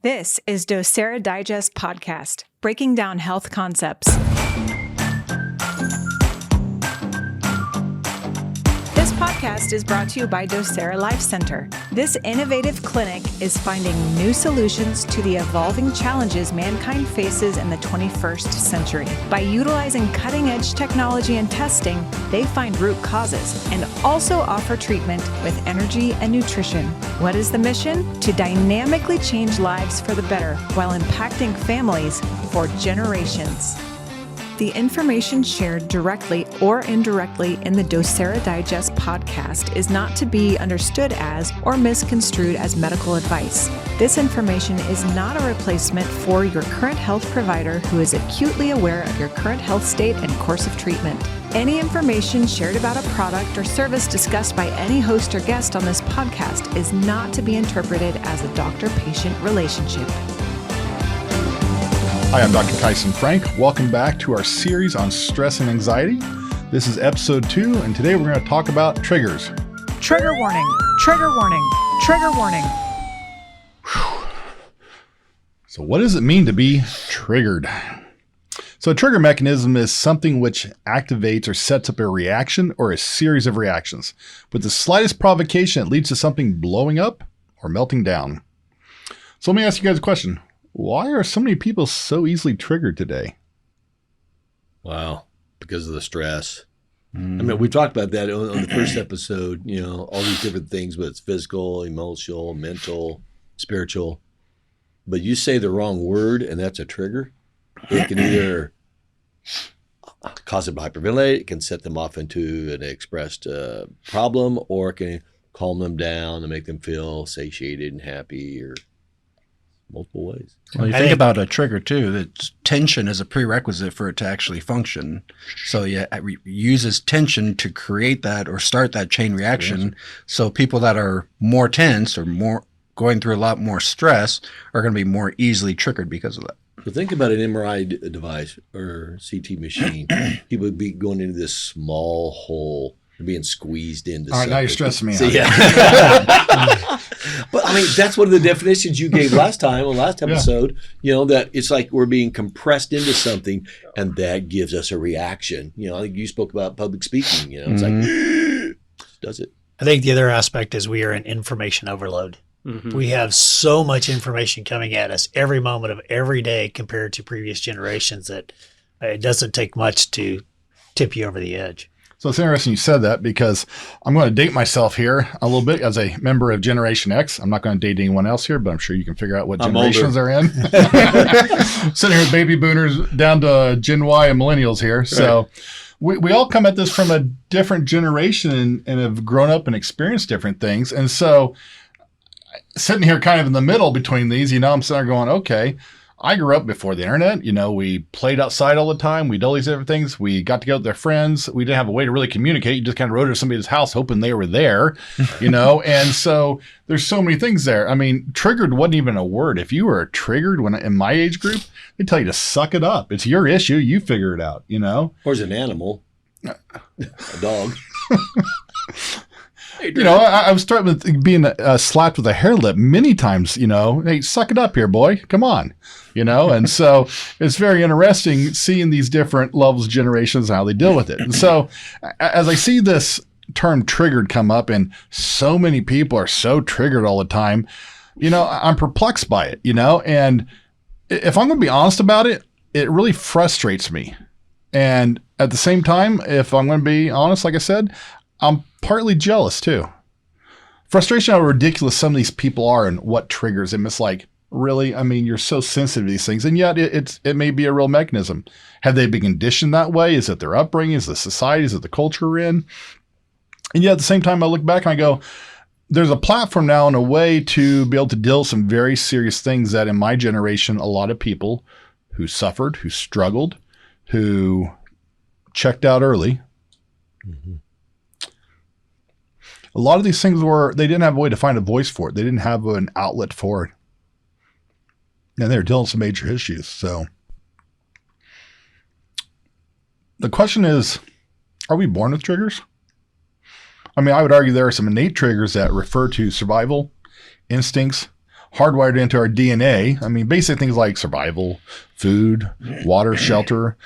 This is Docere Digest Podcast, breaking down health concepts. This podcast is brought to you by Docere Life Center. This innovative clinic is finding new solutions to the evolving challenges mankind faces in the 21st century. By utilizing cutting-edge technology and testing, they find root causes and also offer treatment with energy and nutrition. What is the mission? To dynamically change lives for the better while impacting families for generations. The information shared directly or indirectly in the Docere Digest podcast is not to be understood as or misconstrued as medical advice. This information is not a replacement for your current health provider who is acutely aware of your current health state and course of treatment. Any information shared about a product or service discussed by any host or guest on this podcast is not to be interpreted as a doctor-patient relationship. Hi, I'm Dr. Tyson Frank. Welcome back to our series on stress and anxiety. This is episode 2, and today we're going to talk about triggers. Trigger warning, trigger warning, trigger warning. So what does it mean to be triggered? So a trigger mechanism is something which activates or sets up a reaction or a series of reactions. With the slightest provocation, it leads to something blowing up or melting down. So let me ask you guys a question. Why are so many people so easily triggered today? Wow, because of the stress. I mean, we talked about that on the first episode, all these different things, but it's physical, emotional, mental, spiritual. But you say the wrong word, and that's a trigger. It can either cause them to hyperventilate, it can set them off into an expressed problem, or it can calm them down and make them feel satiated and happy, or multiple ways. Well, you think about a trigger too, that tension is a prerequisite for it to actually function. So it uses tension to create that or start that chain reaction. So people that are more tense or more going through a lot more stress are going to be more easily triggered because of that. So think about an MRI device or CT machine. People would be going into this small hole and being squeezed into All right, something. now you're stressing me out. Yeah. But I mean, that's one of the definitions you gave last episode, that it's like we're being compressed into something, and that gives us a reaction. I think you spoke about public speaking, it's like, does it? I think the other aspect is we are in information overload. Mm-hmm. We have so much information coming at us every moment of every day compared to previous generations that it doesn't take much to tip you over the edge. So it's interesting you said that, because I'm going to date myself here a little bit as a member of Generation X. I'm not going to date anyone else here, but I'm sure you can figure out what generations they're in. Sitting here with baby boomers down to Gen Y and millennials here. Right. So we all come at this from a different generation and have grown up and experienced different things. And so sitting here kind of in the middle between these, I'm sitting there going, okay, I grew up before the internet. We played outside all the time. We did all these different things. We got to go with their friends. We didn't have a way to really communicate. You just kind of rode to somebody's house hoping they were there, And so there's so many things there. I mean, triggered wasn't even a word. If you were triggered in my age group, they tell you to suck it up. It's your issue. You figure it out, Or as an animal, a dog. I was starting with being slapped with a hair lip many times, hey, suck it up here, boy. Come on, and so it's very interesting seeing these different levels of generations and how they deal with it. And so as I see this term triggered come up and so many people are so triggered all the time, I'm perplexed by it, and if I'm going to be honest about it, it really frustrates me. And at the same time, if I'm going to be honest, like I said, I'm partly jealous too. Frustration how ridiculous some of these people are and what triggers them. It's like, really? I mean, you're so sensitive to these things, and yet it may be a real mechanism. Have they been conditioned that way? Is it their upbringing? Is it the society? Is it the culture we're in? And yet at the same time, I look back and I go, there's a platform now and a way to be able to deal with some very serious things that in my generation, a lot of people who suffered, who struggled, who checked out early, a lot of these things they didn't have a way to find a voice for it. They didn't have an outlet for it. And they were dealing with some major issues. So the question is, are we born with triggers? I mean, I would argue there are some innate triggers that refer to survival, instincts, hardwired into our DNA. I mean, basic things like survival, food, water, shelter,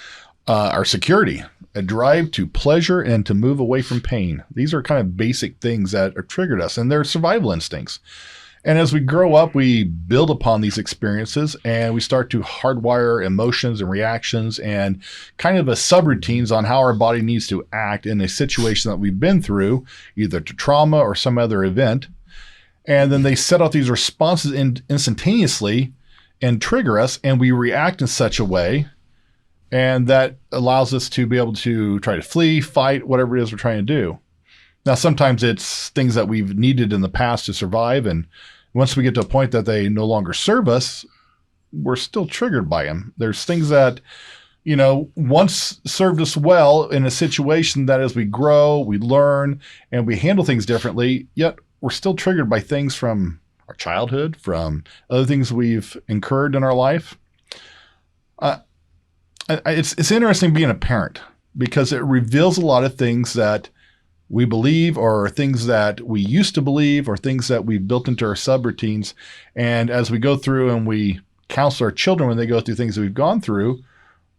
our security, a drive to pleasure and to move away from pain. These are kind of basic things that are triggered us, and they're survival instincts. And as we grow up, we build upon these experiences and we start to hardwire emotions and reactions and kind of a subroutines on how our body needs to act in a situation that we've been through, either to trauma or some other event. And then they set out these responses instantaneously and trigger us, and we react in such a way. And that allows us to be able to try to flee, fight, whatever it is we're trying to do. Now, sometimes it's things that we've needed in the past to survive. And once we get to a point that they no longer serve us, we're still triggered by them. There's things that, once served us well in a situation that as we grow, we learn, and we handle things differently, yet we're still triggered by things from our childhood, from other things we've incurred in our life. It's interesting being a parent because it reveals a lot of things that we believe or things that we used to believe or things that we've built into our subroutines. And as we go through and we counsel our children when they go through things that we've gone through,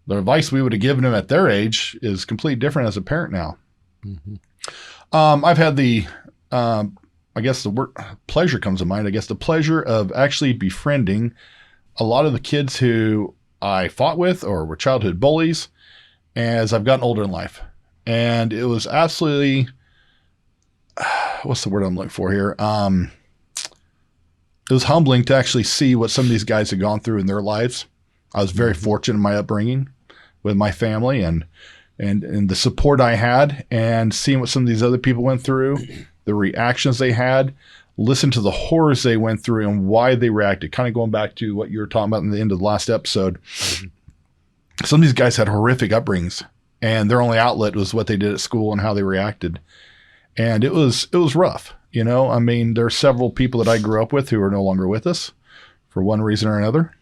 the advice we would have given them at their age is completely different as a parent now. Mm-hmm. I've had I guess the word pleasure comes to mind. I guess the pleasure of actually befriending a lot of the kids who I fought with or were childhood bullies as I've gotten older in life. And it was absolutely, what's the word I'm looking for here? It was humbling to actually see what some of these guys had gone through in their lives. I was very fortunate in my upbringing with my family and the support I had, and seeing what some of these other people went through, the reactions they had, listen to the horrors they went through and why they reacted. Kind of going back to what you were talking about in the end of the last episode. Some of these guys had horrific upbringings, and their only outlet was what they did at school and how they reacted. And it was rough. I mean, there are several people that I grew up with who are no longer with us for one reason or another.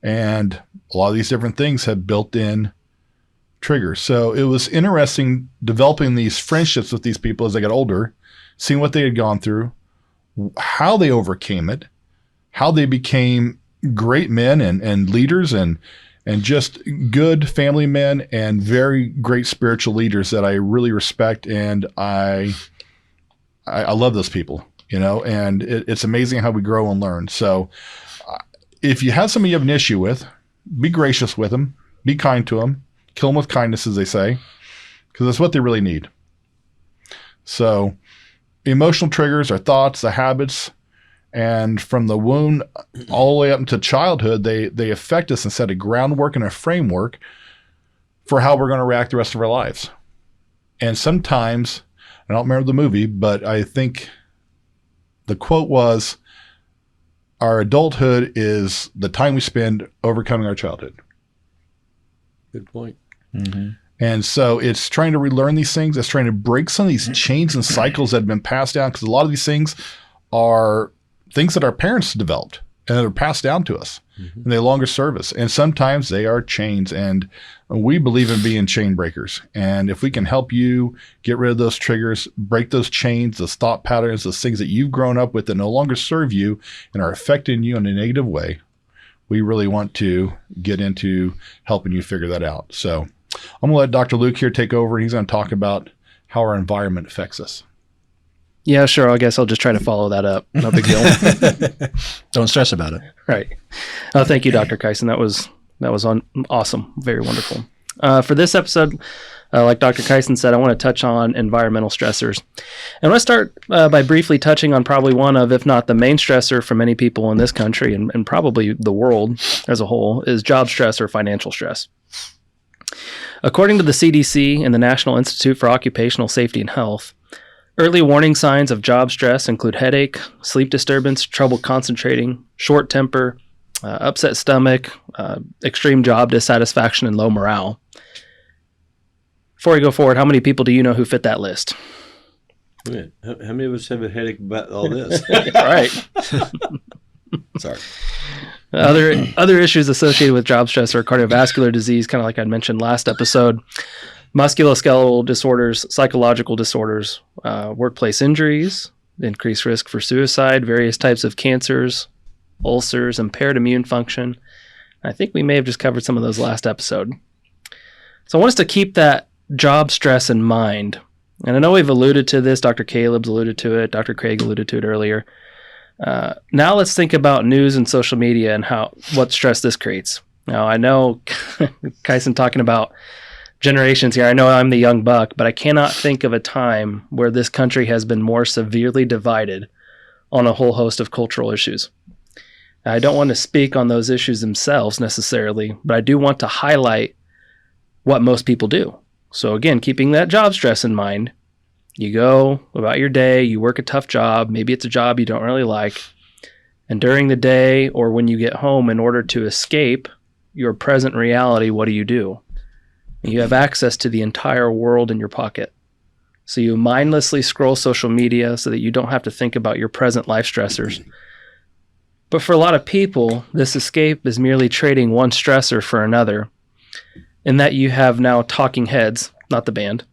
And a lot of these different things have built in triggers. So it was interesting developing these friendships with these people as I got older, seeing what they had gone through, how they overcame it, how they became great men and leaders and just good family men and very great spiritual leaders that I really respect. And I love those people, and it's amazing how we grow and learn. So if you have somebody you have an issue with, be gracious with them, be kind to them, kill them with kindness, as they say, because that's what they really need. So emotional triggers are thoughts, the habits, and from the womb all the way up into childhood, they affect us and set a groundwork and a framework for how we're going to react the rest of our lives. And sometimes, I don't remember the movie, but I think the quote was, our adulthood is the time we spend overcoming our childhood. Good point. Mm-hmm. And so it's trying to relearn these things. It's trying to break some of these chains and cycles that have been passed down, because a lot of these things are things that our parents developed and that are passed down to us, and they no longer serve us. And sometimes they are chains, and we believe in being chain breakers. And if we can help you get rid of those triggers, break those chains, those thought patterns, those things that you've grown up with that no longer serve you and are affecting you in a negative way, we really want to get into helping you figure that out. So I'm going to let Dr. Luke here take over. He's going to talk about how our environment affects us. Yeah, sure. I guess I'll just try to follow that up. No big deal. Don't stress about it. Right. Thank you, Dr. Kyson. That was awesome. Very wonderful. For this episode, like Dr. Kyson said, I want to touch on environmental stressors. And I want to start by briefly touching on probably one of, if not the main stressor for many people in this country and probably the world as a whole, is job stress or financial stress. According to the CDC and the National Institute for Occupational Safety and Health, early warning signs of job stress include headache, sleep disturbance, trouble concentrating, short temper, upset stomach, extreme job dissatisfaction, and low morale. Before we go forward, how many people do you know who fit that list? How many of us have a headache about all this? Right. Sorry. Other issues associated with job stress are cardiovascular disease, kind of like I mentioned last episode, musculoskeletal disorders, psychological disorders, workplace injuries, increased risk for suicide, various types of cancers, ulcers, impaired immune function. I think we may have just covered some of those last episode. So I want us to keep that job stress in mind. And I know we've alluded to this. Dr. Caleb's alluded to it. Dr. Craig alluded to it earlier. Now let's think about news and social media and what stress this creates. Now, I know Kyson talking about generations here. I know I'm the young buck, but I cannot think of a time where this country has been more severely divided on a whole host of cultural issues. I don't want to speak on those issues themselves necessarily, but I do want to highlight what most people do. So again, keeping that job stress in mind, you go about your day, you work a tough job, maybe it's a job you don't really like, and during the day or when you get home, in order to escape your present reality, what do? You have access to the entire world in your pocket. So you mindlessly scroll social media so that you don't have to think about your present life stressors. But for a lot of people, this escape is merely trading one stressor for another, in that you have now talking heads, not the band,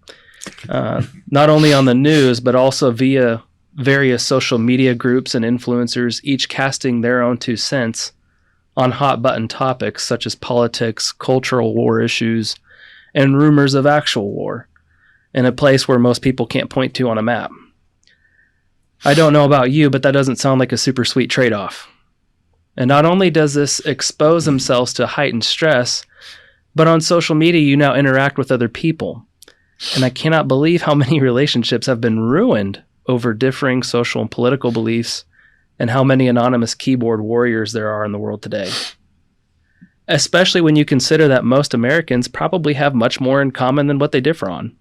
not only on the news, but also via various social media groups and influencers, each casting their own 2 cents on hot button topics such as politics, cultural war issues, and rumors of actual war, in a place where most people can't point to on a map. I don't know about you, but that doesn't sound like a super sweet trade-off. And not only does this expose themselves to heightened stress, but on social media, you now interact with other people. And I cannot believe how many relationships have been ruined over differing social and political beliefs, and how many anonymous keyboard warriors there are in the world today. Especially when you consider that most Americans probably have much more in common than what they differ on.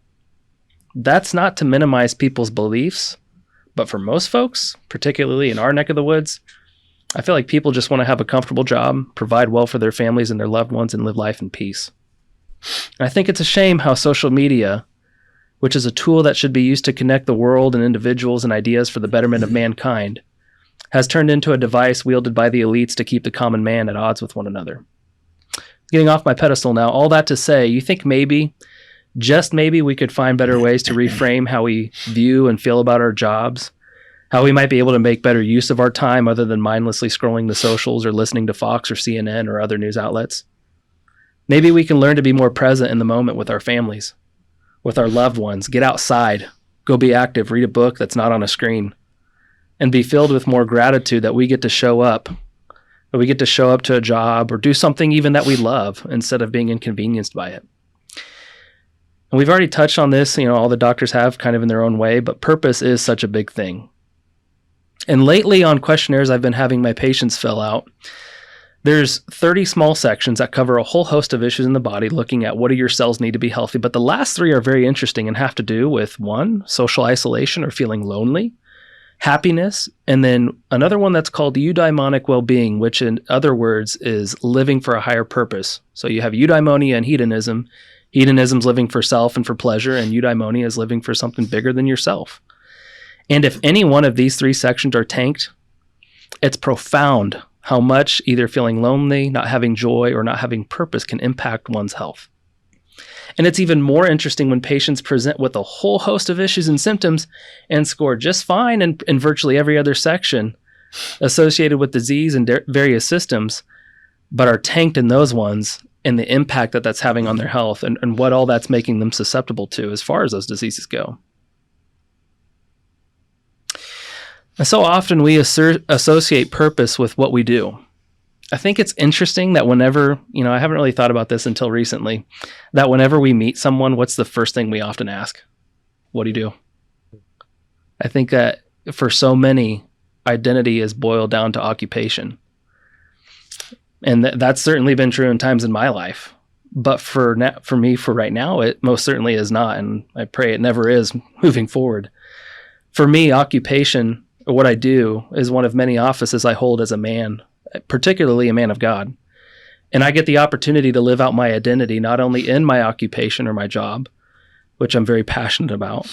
That's not to minimize people's beliefs, but for most folks, particularly in our neck of the woods, I feel like people just want to have a comfortable job, provide well for their families and their loved ones, and live life in peace. And I think it's a shame how social media, which is a tool that should be used to connect the world and individuals and ideas for the betterment of mankind, has turned into a device wielded by the elites to keep the common man at odds with one another. Getting off my pedestal now, all that to say, you think maybe, just maybe, we could find better ways to reframe how we view and feel about our jobs, how we might be able to make better use of our time other than mindlessly scrolling the socials or listening to Fox or CNN or other news outlets. Maybe we can learn to be more present in the moment with our families, with our loved ones, get outside, go be active, read a book that's not on a screen, and be filled with more gratitude that we get to show up, that we get to show up to a job or do something even that we love instead of being inconvenienced by it. And we've already touched on this, all the doctors have kind of in their own way, but purpose is such a big thing. And lately on questionnaires I've been having my patients fill out, there's 30 small sections that cover a whole host of issues in the body, looking at what do your cells need to be healthy. But the last 3 are very interesting and have to do with, 1, social isolation or feeling lonely, happiness, and then another one that's called eudaimonic well-being, which in other words is living for a higher purpose. So you have eudaimonia and hedonism. Hedonism's living for self and for pleasure, and eudaimonia is living for something bigger than yourself. And if any one of these 3 sections are tanked, it's profound how much either feeling lonely, not having joy, or not having purpose can impact one's health. And it's even more interesting when patients present with a whole host of issues and symptoms and score just fine in virtually every other section associated with disease and various systems, but are tanked in those ones, and the impact that that's having on their health and what all that's making them susceptible to as far as those diseases go. And so often we associate purpose with what we do. I think it's interesting that whenever, I haven't really thought about this until recently, that whenever we meet someone, what's the first thing we often ask? What do you do? I think that for so many, identity is boiled down to occupation. And that's certainly been true in times in my life. But for me, for right now, it most certainly is not. And I pray it never is moving forward. For me, occupation, or what I do, is one of many offices I hold as a man, particularly a man of God. And I get the opportunity to live out my identity, not only in my occupation or my job, which I'm very passionate about,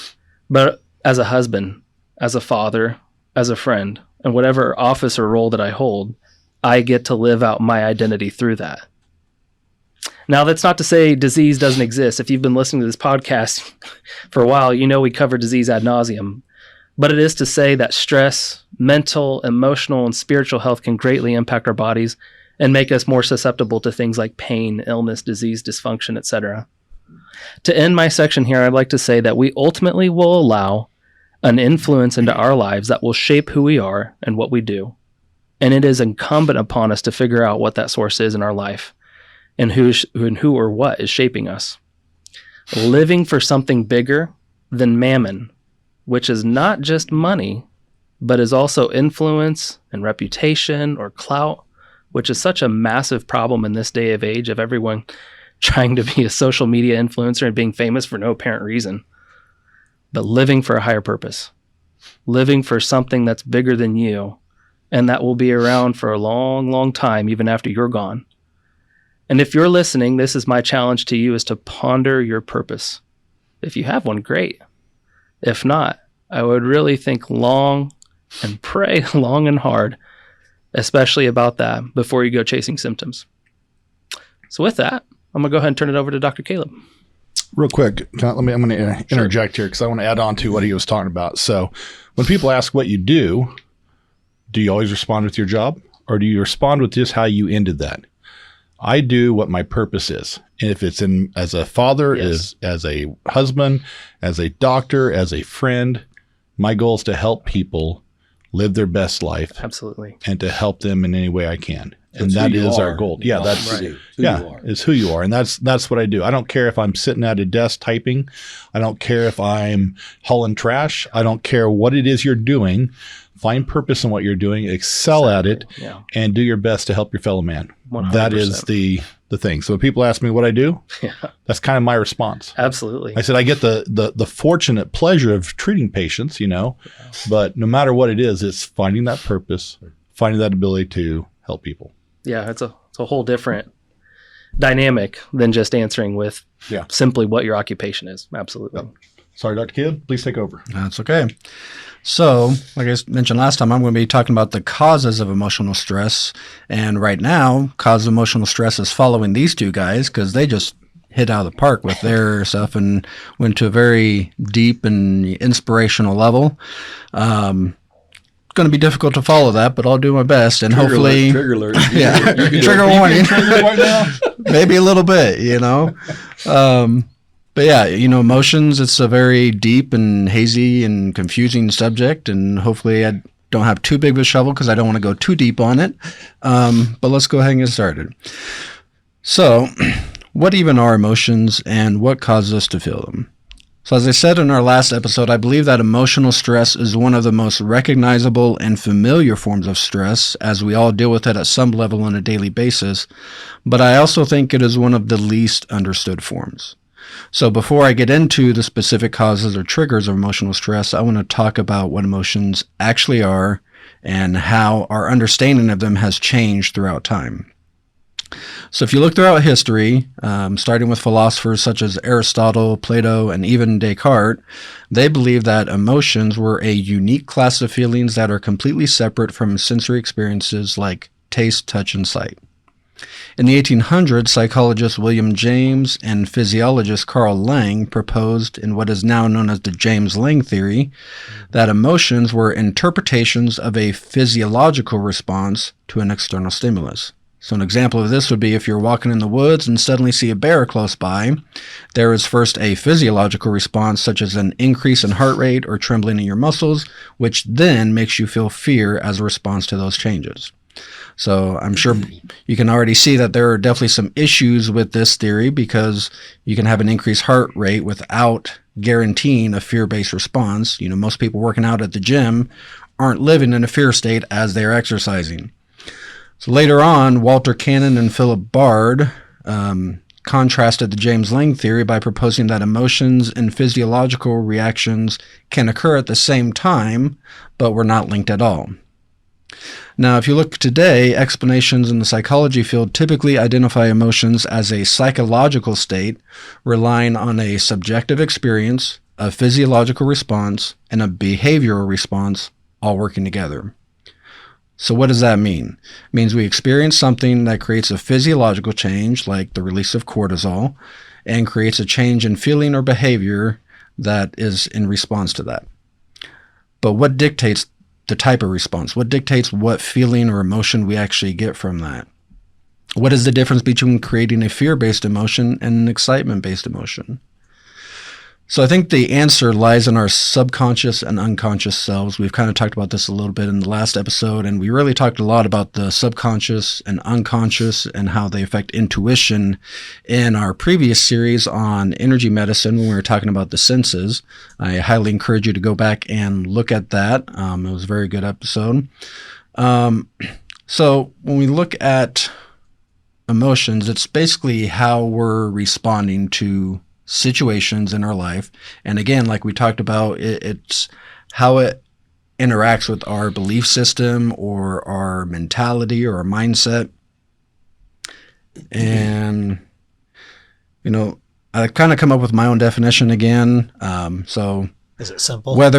but as a husband, as a father, as a friend, and whatever office or role that I hold, I get to live out my identity through that. Now, that's not to say disease doesn't exist. If you've been listening to this podcast for a while, we cover disease ad nauseum. but it is to say that stress, mental, emotional, and spiritual health can greatly impact our bodies and make us more susceptible to things like pain, illness, disease, dysfunction, etc. To end my section here, I'd like to say that we ultimately will allow an influence into our lives that will shape who we are and what we do. And it is incumbent upon us to figure out what that source is in our life and who or what is shaping us. Living for something bigger than mammon, which is not just money, but is also influence and reputation or clout, which is such a massive problem in this day of age of everyone trying to be a social media influencer and being famous for no apparent reason. But living for a higher purpose, living for something that's bigger than you, and that will be around for a long, long time, even after you're gone. And if you're listening, this is my challenge to you, is to ponder your purpose. If you have one, great. If not, I would really think long and pray long and hard, especially about that, before you go chasing symptoms. So with that, I'm going to go ahead and turn it over to Dr. Caleb. Real quick, I'm going to interject here because I want to add on to what he was talking about. So when people ask what you do you always respond with your job, or do you respond with just how you ended that? I do what my purpose is. And if it's as a father, as a husband, as a doctor, as a friend, my goal is to help people live their best life. Absolutely. And to help them in any way I can. And that is our goal. Yeah, that's right. It's who you are. And that's what I do. I don't care if I'm sitting at a desk typing. I don't care if I'm hauling trash. I don't care what it is you're doing. Find purpose in what you're doing, excel at it, and do your best to help your fellow man. 100%. That is the thing. So when people ask me what I do, that's kind of my response. Absolutely. I said I get the fortunate pleasure of treating patients, but no matter what it is, it's finding that purpose, finding that ability to help people. Yeah, it's a whole different dynamic than just answering with simply what your occupation is. Absolutely. Yep. Sorry, Dr. Kidd, please take over. That's okay. So, like I mentioned last time, I'm going to be talking about the causes of emotional stress. And right now, cause of emotional stress is following these two guys because they just hit out of the park with their stuff and went to a very deep and inspirational level. Going to be difficult to follow that, but I'll do my best, and hopefully trigger alert. Trigger warning. Right now? Maybe a little bit, But yeah, emotions, it's a very deep and hazy and confusing subject, and hopefully I don't have too big of a shovel because I don't want to go too deep on it. But let's go ahead and get started. So, what even are emotions and what causes us to feel them? So as I said in our last episode, I believe that emotional stress is one of the most recognizable and familiar forms of stress, as we all deal with it at some level on a daily basis, but I also think it is one of the least understood forms. So before I get into the specific causes or triggers of emotional stress, I want to talk about what emotions actually are and how our understanding of them has changed throughout time. So if you look throughout history, starting with philosophers such as Aristotle, Plato, and even Descartes, they believed that emotions were a unique class of feelings that are completely separate from sensory experiences like taste, touch, and sight. In the 1800s, psychologist William James and physiologist Carl Lang proposed in what is now known as the James-Lang theory that emotions were interpretations of a physiological response to an external stimulus. So an example of this would be if you're walking in the woods and suddenly see a bear close by, there is first a physiological response such as an increase in heart rate or trembling in your muscles, which then makes you feel fear as a response to those changes. So I'm sure you can already see that there are definitely some issues with this theory because you can have an increased heart rate without guaranteeing a fear-based response. Most people working out at the gym aren't living in a fear state as they're exercising. So later on, Walter Cannon and Philip Bard contrasted the James-Lang theory by proposing that emotions and physiological reactions can occur at the same time, but were not linked at all. Now, if you look today, explanations in the psychology field typically identify emotions as a psychological state relying on a subjective experience, a physiological response, and a behavioral response all working together. So what does that mean? It means we experience something that creates a physiological change, like the release of cortisol, and creates a change in feeling or behavior that is in response to that. but what dictates the type of response? What dictates what feeling or emotion we actually get from that? What is the difference between creating a fear-based emotion and an excitement-based emotion? So I think the answer lies in our subconscious and unconscious selves. We've kind of talked about this a little bit in the last episode, and we really talked a lot about the subconscious and unconscious and how they affect intuition in our previous series on energy medicine when we were talking about the senses. I highly encourage you to go back and look at that. It was a very good episode. So when we look at emotions, it's basically how we're responding to situations in our life. And again, like we talked about, it's how it interacts with our belief system or our mentality or our mindset. And, I kind of come up with my own definition again. So is it simple? It's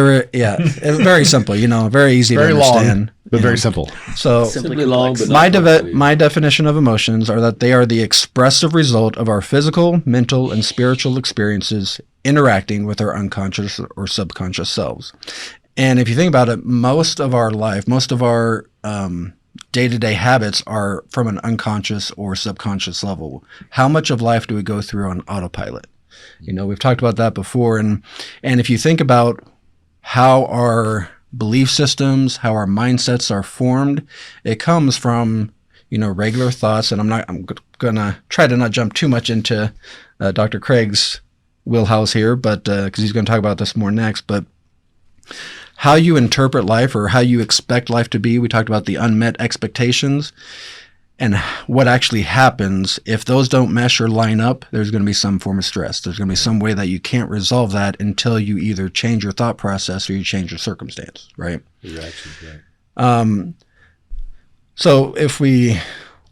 very simple, very easy Very to understand. long, but very simple. So Simply long, but my definition of emotions are that they are the expressive result of our physical, mental, and spiritual experiences interacting with our unconscious or subconscious selves. And if you think about it, most of our life, most of our day-to-day habits are from an unconscious or subconscious level. How much of life do we go through on autopilot? We've talked about that before. And if you think about how our belief systems, how our mindsets are formed, it comes from, regular thoughts. And I'm going to try to not jump too much into Dr. Craig's wheelhouse here, but because he's going to talk about this more next. But how you interpret life or how you expect life to be, we talked about the unmet expectations. And what actually happens, if those don't mesh or line up, there's going to be some form of stress. There's going to be some way that you can't resolve that until you either change your thought process or you change your circumstance, right? Your actions, right. So if we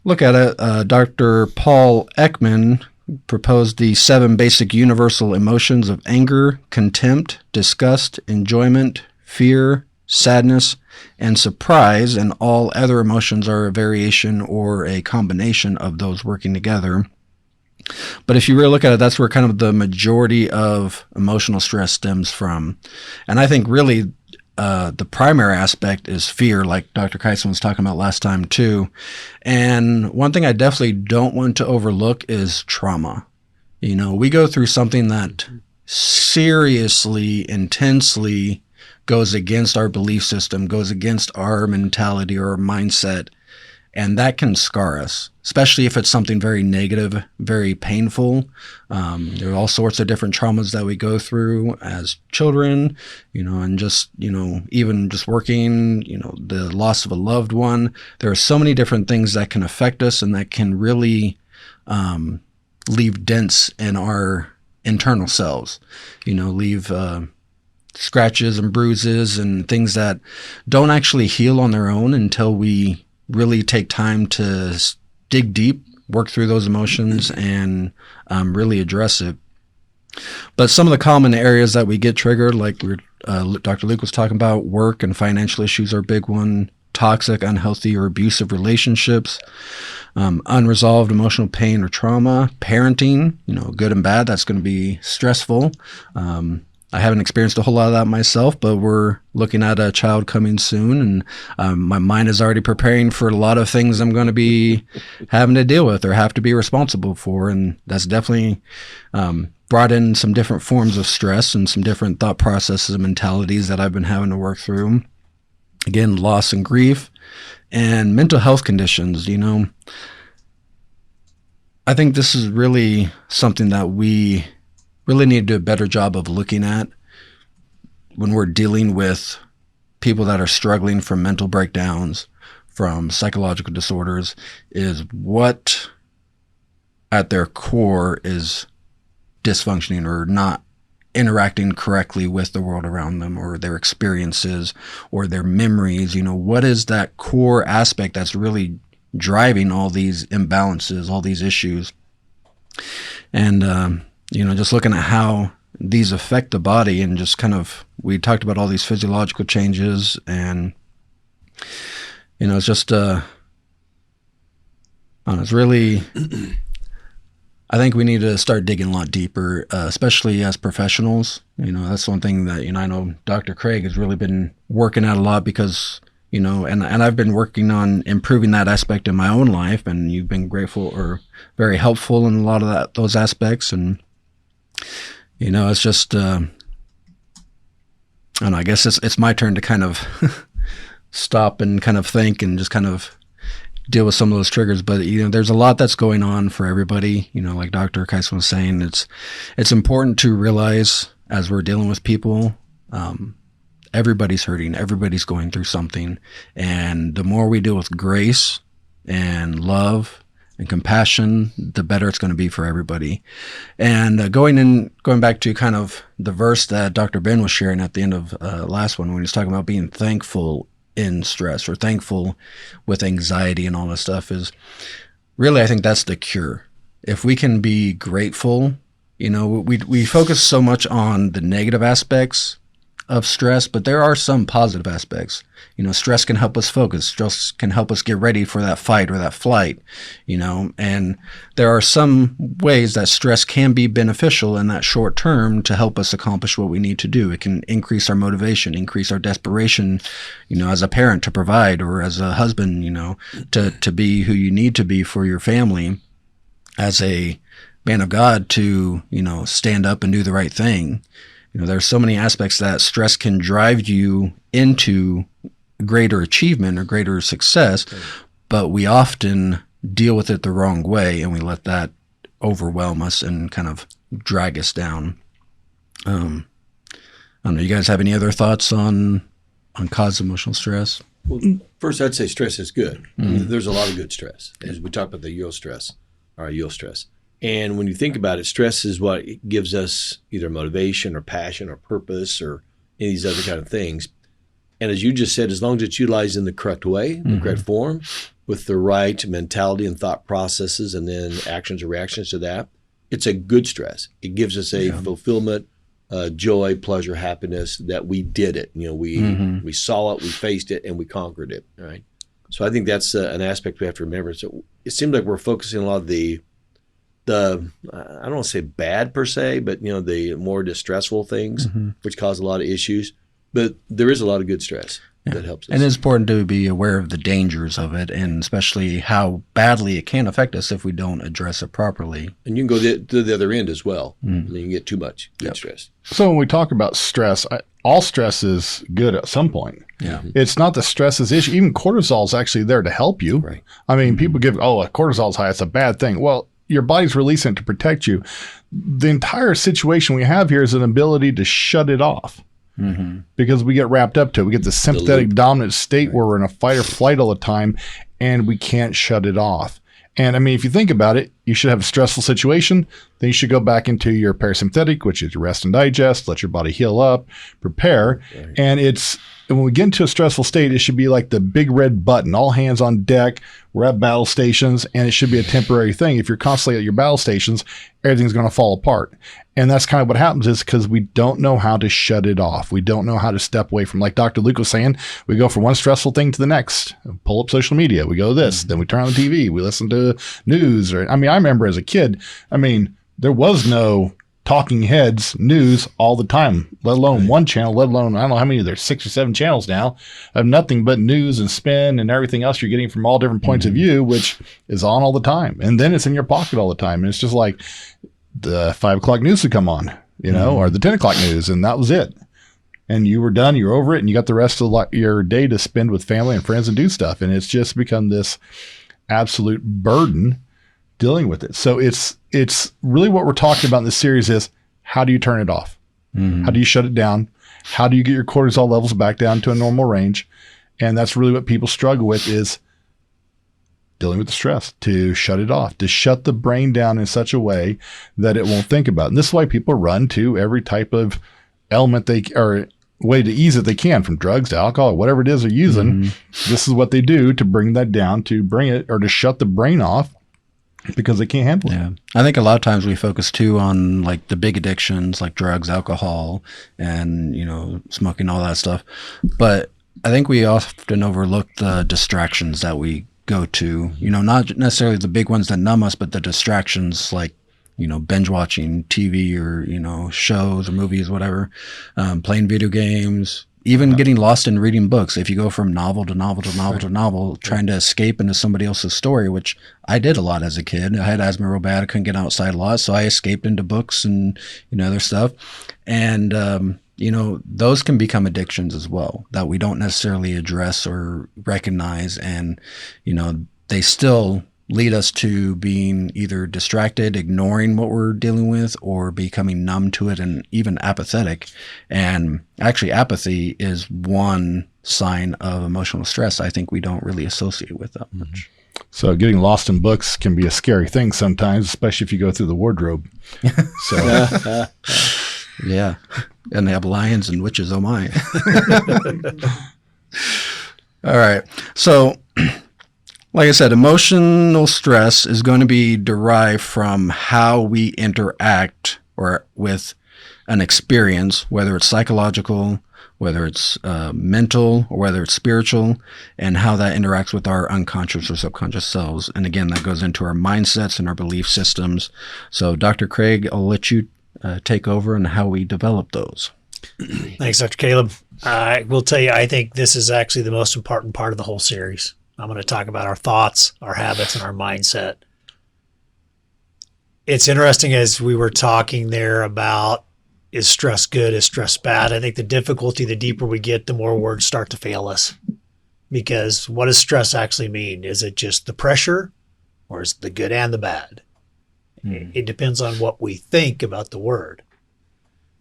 look at it, Dr. Paul Ekman proposed the 7 basic universal emotions of anger, contempt, disgust, enjoyment, fear, sadness, and surprise, and all other emotions are a variation or a combination of those working together. But if you really look at it, that's where kind of the majority of emotional stress stems from. And I think really the primary aspect is fear, like Dr. Kyson was talking about last time too. And one thing I definitely don't want to overlook is trauma. We go through something that seriously, intensely goes against our belief system, goes against our mentality or our mindset, and that can scar us, especially if it's something very negative, very painful. There are all sorts of different traumas that we go through as children, and just, even just working, the loss of a loved one. There are so many different things that can affect us and that can really leave dents in our internal selves, leave scratches and bruises and things that don't actually heal on their own until we really take time to dig deep, work through those emotions, and really address it. But some of the common areas that we get triggered, like Dr. Luke was talking about, work and financial issues are a big one, toxic, unhealthy, or abusive relationships, unresolved emotional pain or trauma, parenting, good and bad, that's going to be stressful. I haven't experienced a whole lot of that myself, but we're looking at a child coming soon, and my mind is already preparing for a lot of things I'm going to be having to deal with or have to be responsible for, and that's definitely brought in some different forms of stress and some different thought processes and mentalities that I've been having to work through. Again, loss and grief and mental health conditions. I think this is really something that we really need to do a better job of looking at when we're dealing with people that are struggling from mental breakdowns, from psychological disorders, is what at their core is dysfunctioning or not interacting correctly with the world around them, or their experiences or their memories. What is that core aspect that's really driving all these imbalances, all these issues? And just looking at how these affect the body, and just kind of, we talked about all these physiological changes, and it's just it's really I think we need to start digging a lot deeper, especially as professionals. That's one thing that, I know Dr. Craig has really been working at a lot because, and I've been working on improving that aspect in my own life, and you've been grateful or very helpful in a lot of those aspects. And, it's just, I don't know, I guess it's my turn to kind of stop and kind of think and just kind of deal with some of those triggers. But there's a lot that's going on for everybody. Like Dr. Kyson was saying, it's important to realize as we're dealing with people, everybody's hurting, everybody's going through something, and the more we deal with grace and love and compassion, the better it's going to be for everybody. And going back to kind of the verse that Dr. Ben was sharing at the end of last one, when he was talking about being thankful in stress or thankful with anxiety and all this stuff, is really, I think that's the cure. If we can be grateful, we focus so much on the negative aspects of stress, but there are some positive aspects. Stress can help us focus. Stress can help us get ready for that fight or that flight, and there are some ways that stress can be beneficial in that short term to help us accomplish what we need to do. It can increase our motivation, increase our desperation, as a parent to provide, or as a husband, to be who you need to be for your family, as a man of God to, stand up and do the right thing. There's so many aspects that stress can drive you into greater achievement or greater success, but we often deal with it the wrong way, and we let that overwhelm us and kind of drag us down. I don't know. You guys have any other thoughts on cause emotional stress? Well, first, I'd say stress is good. There's a lot of good stress, as we talk about the eustress. And when you think about it, stress is what gives us either motivation or passion or purpose or any of these other kind of things. And as you just said, as long as it's utilized in the correct way, the correct form, with the right mentality and thought processes, and then actions or reactions to that, it's a good stress. It gives us a fulfillment, joy, pleasure, happiness that we did it. We saw it, we faced it, and we conquered it. Right. So I think that's an aspect we have to remember. So it seems like we're focusing a lot of the I don't want to say bad per se, but the more distressful things, which cause a lot of issues. But there is a lot of good stress that helps us. And it's important to be aware of the dangers of it, and especially how badly it can affect us if we don't address it properly. And you can go to the other end as well. And you can get too much good stress. So when we talk about stress, all stress is good at some point. Yeah. It's not the stress's issue. Even cortisol is actually there to help you. Right. I mean, people give, cortisol's high, it's a bad thing. Well, your body's releasing it to protect you. The entire situation we have here is an ability to shut it off. Because we get wrapped up to it. We get the sympathetic dominant state where we're in a fight or flight all the time, and we can't shut it off. And I mean, if you think about it, you should have a stressful situation, then you should go back into your parasympathetic, which is your rest and digest, let your body heal up, prepare. Right. And when we get into a stressful state, it should be like the big red button, all hands on deck. We're at battle stations, and it should be a temporary thing. If you're constantly at your battle stations, everything's going to fall apart. And that's kind of what happens, is because we don't know how to shut it off. We don't know how to step away from, like Dr. Luke was saying, we go from one stressful thing to the next. Pull up social media. We go this, then we turn on the TV. We listen to news. I remember as a kid, there was no talking heads news all the time, let alone one channel, let alone, I don't know how many, there's 6 or 7 channels now of nothing but news and spin and everything else you're getting from all different points of view, which is on all the time. And then it's in your pocket all the time. And it's just like the 5 o'clock news would come on, or the 10 o'clock news, and that was it. And you were done, you're over it, and you got the rest of your day to spend with family and friends and do stuff. And it's just become this absolute burden dealing with it. So it's really what we're talking about in this series is, how do you turn it off? How do you shut it down? How do you get your cortisol levels back down to a normal range? And that's really what people struggle with, is dealing with the stress, to shut it off, to shut the brain down in such a way that it won't think about it. And this is why people run to every type of element or way to ease it they can, from drugs to alcohol, or whatever it is they're using. This is what they do to bring that down, to bring it, or to shut the brain off, because they can't handle it. Yeah. I think a lot of times we focus too on like the big addictions like drugs, alcohol, and, smoking, all that stuff. But I think we often overlook the distractions that we go to, not necessarily the big ones that numb us, but the distractions like binge watching TV or, shows or movies, whatever, playing video games, even getting lost in reading books. If you go from novel to novel to novel to novel, trying to escape into somebody else's story, which I did a lot as a kid. I had asthma real bad. I couldn't get outside a lot. So I escaped into books and, other stuff. And, those can become addictions as well that we don't necessarily address or recognize. And, they still lead us to being either distracted, ignoring what we're dealing with, or becoming numb to it and even apathetic. And actually, apathy is one sign of emotional stress I think we don't really associate with that much. So getting lost in books can be a scary thing sometimes, especially if you go through the wardrobe. So yeah. And they have lions and witches, oh my. All right. So like I said, emotional stress is going to be derived from how we interact with an experience, whether it's psychological, whether it's mental, or whether it's spiritual, and how that interacts with our unconscious or subconscious selves. And again, that goes into our mindsets and our belief systems. So Dr. Craig, I'll let you take over on how we develop those. Thanks, Dr. Caleb. I will tell you, I think this is actually the most important part of the whole series. I'm going to talk about our thoughts, our habits, and our mindset. It's interesting as we were talking there about, is stress good, is stress bad? I think the difficulty, the deeper we get, the more words start to fail us. Because what does stress actually mean? Is it just the pressure, or is it the good and the bad? It depends on what we think about the word.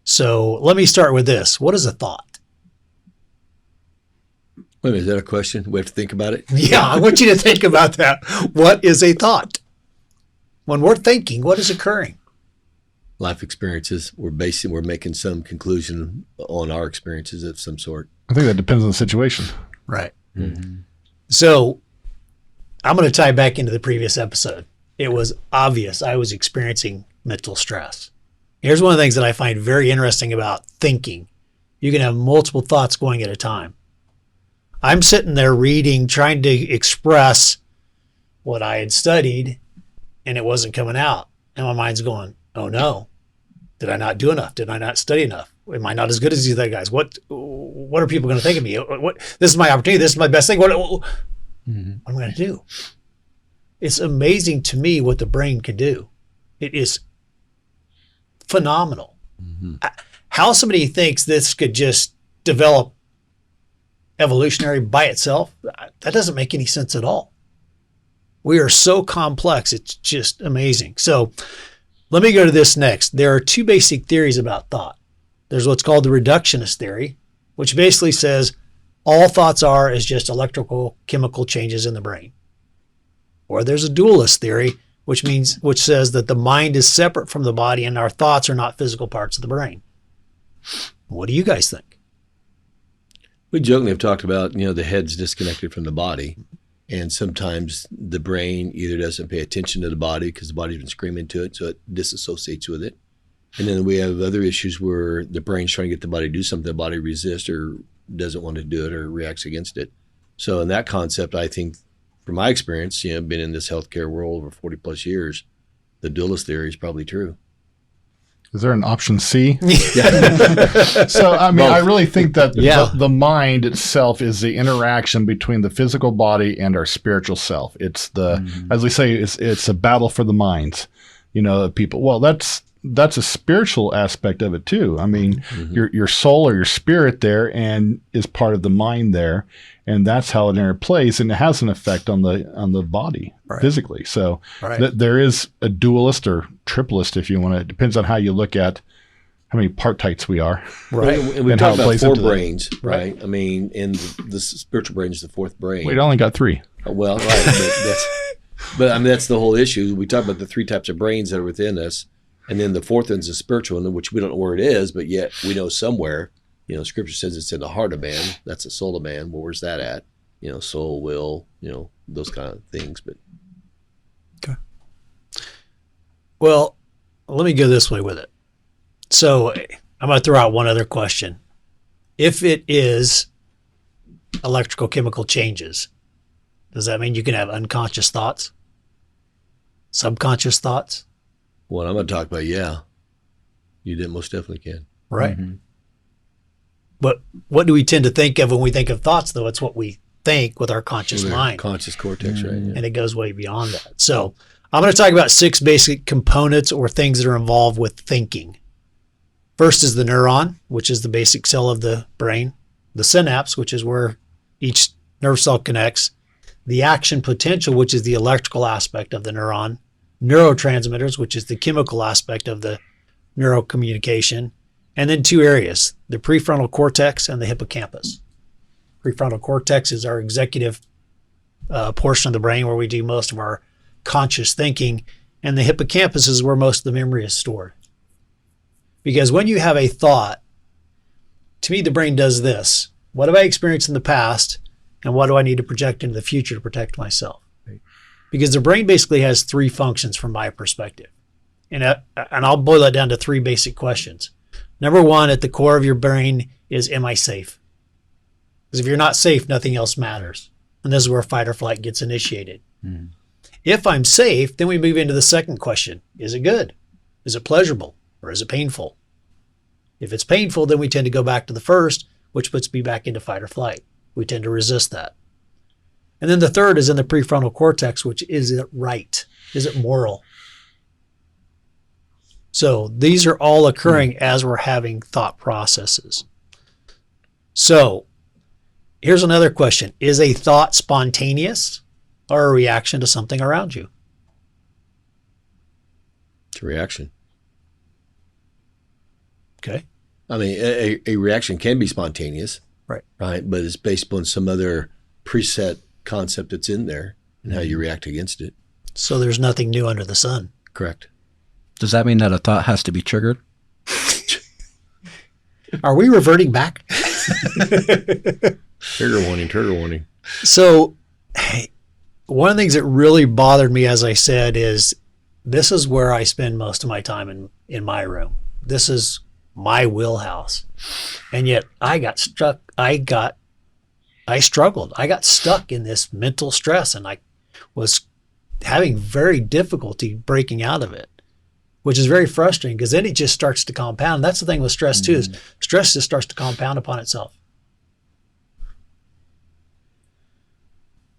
So let me start with this. What is a thought? Wait a minute, is that a question? We have to think about it? Yeah, I want you to think about that. What is a thought? When we're thinking, what is occurring? Life experiences. We're making some conclusion on our experiences of some sort. I think that depends on the situation. Right. Mm-hmm. So I'm going to tie back into the previous episode. It was obvious I was experiencing mental stress. Here's one of the things that I find very interesting about thinking. You can have multiple thoughts going at a time. I'm sitting there reading, trying to express what I had studied, and it wasn't coming out. And my mind's going, oh no, did I not do enough? Did I not study enough? Am I not as good as these other guys? What are people going to think of me? This is my opportunity. This is my best thing. What am I going to do? It's amazing to me what the brain can do. It is phenomenal. Mm-hmm. How somebody thinks this could just develop evolutionary by itself, that doesn't make any sense at all. We are so complex. It's just amazing. So let me go to this next. There are two basic theories about thought. There's what's called the reductionist theory, which basically says all thoughts are is just electrical chemical changes in the brain. Or there's a dualist theory, which says that the mind is separate from the body and our thoughts are not physical parts of the brain. What do you guys think? We jokingly have talked about, the head's disconnected from the body. And sometimes the brain either doesn't pay attention to the body because the body's been screaming to it, so it disassociates with it. And then we have other issues where the brain's trying to get the body to do something, the body resists or doesn't want to do it or reacts against it. So in that concept, I think, from my experience, been in this healthcare world over 40 plus years, the dualist theory is probably true. Is there an option C? Yeah. So, I mean, I really think that Yeah. the mind itself is the interaction between the physical body and our spiritual self. It's as we say, it's a battle for the minds, people. Well, that's a spiritual aspect of it too. I mean, your soul or your spirit there and is part of the mind there. And that's how it interplays, and it has an effect on the body physically. So there is a dualist or triplist, if you want to. It depends on how you look at how many partites we are. Right. And we talk about four brains, right? I mean, and the spiritual brain is the fourth brain. We only got three. Well, right. But I mean, that's the whole issue. We talk about the three types of brains that are within us. And then the fourth one's the spiritual one, which we don't know where it is, but yet we know somewhere. Scripture says it's in the heart of man. That's the soul of man. Well, where's that at? Soul, will, those kind of things. But okay. Well, let me go this way with it. So I'm going to throw out one other question. If it is electrical chemical changes, does that mean you can have unconscious thoughts? Subconscious thoughts? What I'm going to talk about, yeah, you did most definitely can. Right. But what do we tend to think of when we think of thoughts, though? It's what we think with our conscious With our mind. conscious cortex, right? Yeah. And it goes way beyond that. So I'm going to talk about 6 basic components or things that are involved with thinking. First is the neuron, which is the basic cell of the brain. The synapse, which is where each nerve cell connects. The action potential, which is the electrical aspect of the neuron. Neurotransmitters, which is the chemical aspect of the neurocommunication. And then 2 areas, the prefrontal cortex and the hippocampus. Prefrontal cortex is our executive portion of the brain where we do most of our conscious thinking. And the hippocampus is where most of the memory is stored. Because when you have a thought, to me, the brain does this. What have I experienced in the past? And what do I need to project into the future to protect myself? Right. Because the brain basically has 3 functions from my perspective. And I'll boil that down to 3 basic questions. Number 1, at the core of your brain is, am I safe? Because if you're not safe, nothing else matters. And this is where fight or flight gets initiated. Mm. If I'm safe, then we move into the second question. Is it good? Is it pleasurable? Or is it painful? If it's painful, then we tend to go back to the first, which puts me back into fight or flight. We tend to resist that. And then the third is in the prefrontal cortex, which is it right? Is it moral? So these are all occurring as we're having thought processes. So here's another question. Is a thought spontaneous or a reaction to something around you? It's a reaction. Okay. I mean, a reaction can be spontaneous. Right. Right. But it's based upon some other preset concept that's in there and how you react against it. So there's nothing new under the sun. Correct. Does that mean that a thought has to be triggered? Are we reverting back? Trigger warning, trigger warning. So one of the things that really bothered me, as I said, is this is where I spend most of my time in my room. This is my wheelhouse. And yet I got stuck. I struggled. I got stuck in this mental stress, and I was having very difficulty breaking out of it, which is very frustrating because then it just starts to compound. That's the thing with stress too, is stress just starts to compound upon itself.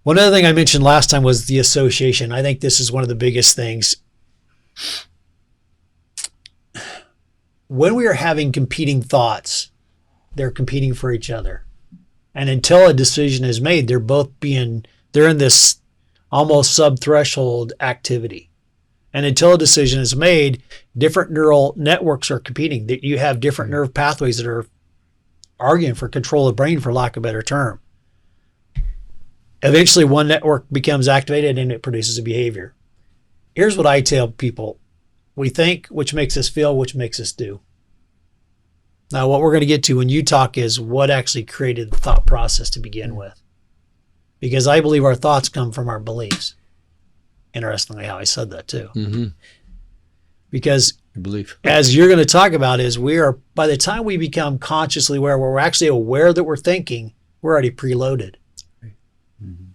One other thing I mentioned last time was the association. I think this is one of the biggest things. When we are having competing thoughts, they're competing for each other. And until a decision is made, they're in this almost sub-threshold activity. And until a decision is made, different neural networks are competing. You have different nerve pathways that are arguing for control of the brain, for lack of a better term. Eventually, one network becomes activated and it produces a behavior. Here's what I tell people. We think, which makes us feel, which makes us do. Now, what we're going to get to when you talk is what actually created the thought process to begin with. Because I believe our thoughts come from our beliefs. Interestingly, how I said that too. Mm-hmm. Because as you're going to talk about is by the time we become consciously aware, where we're actually aware that we're thinking, we're already preloaded. Mm-hmm.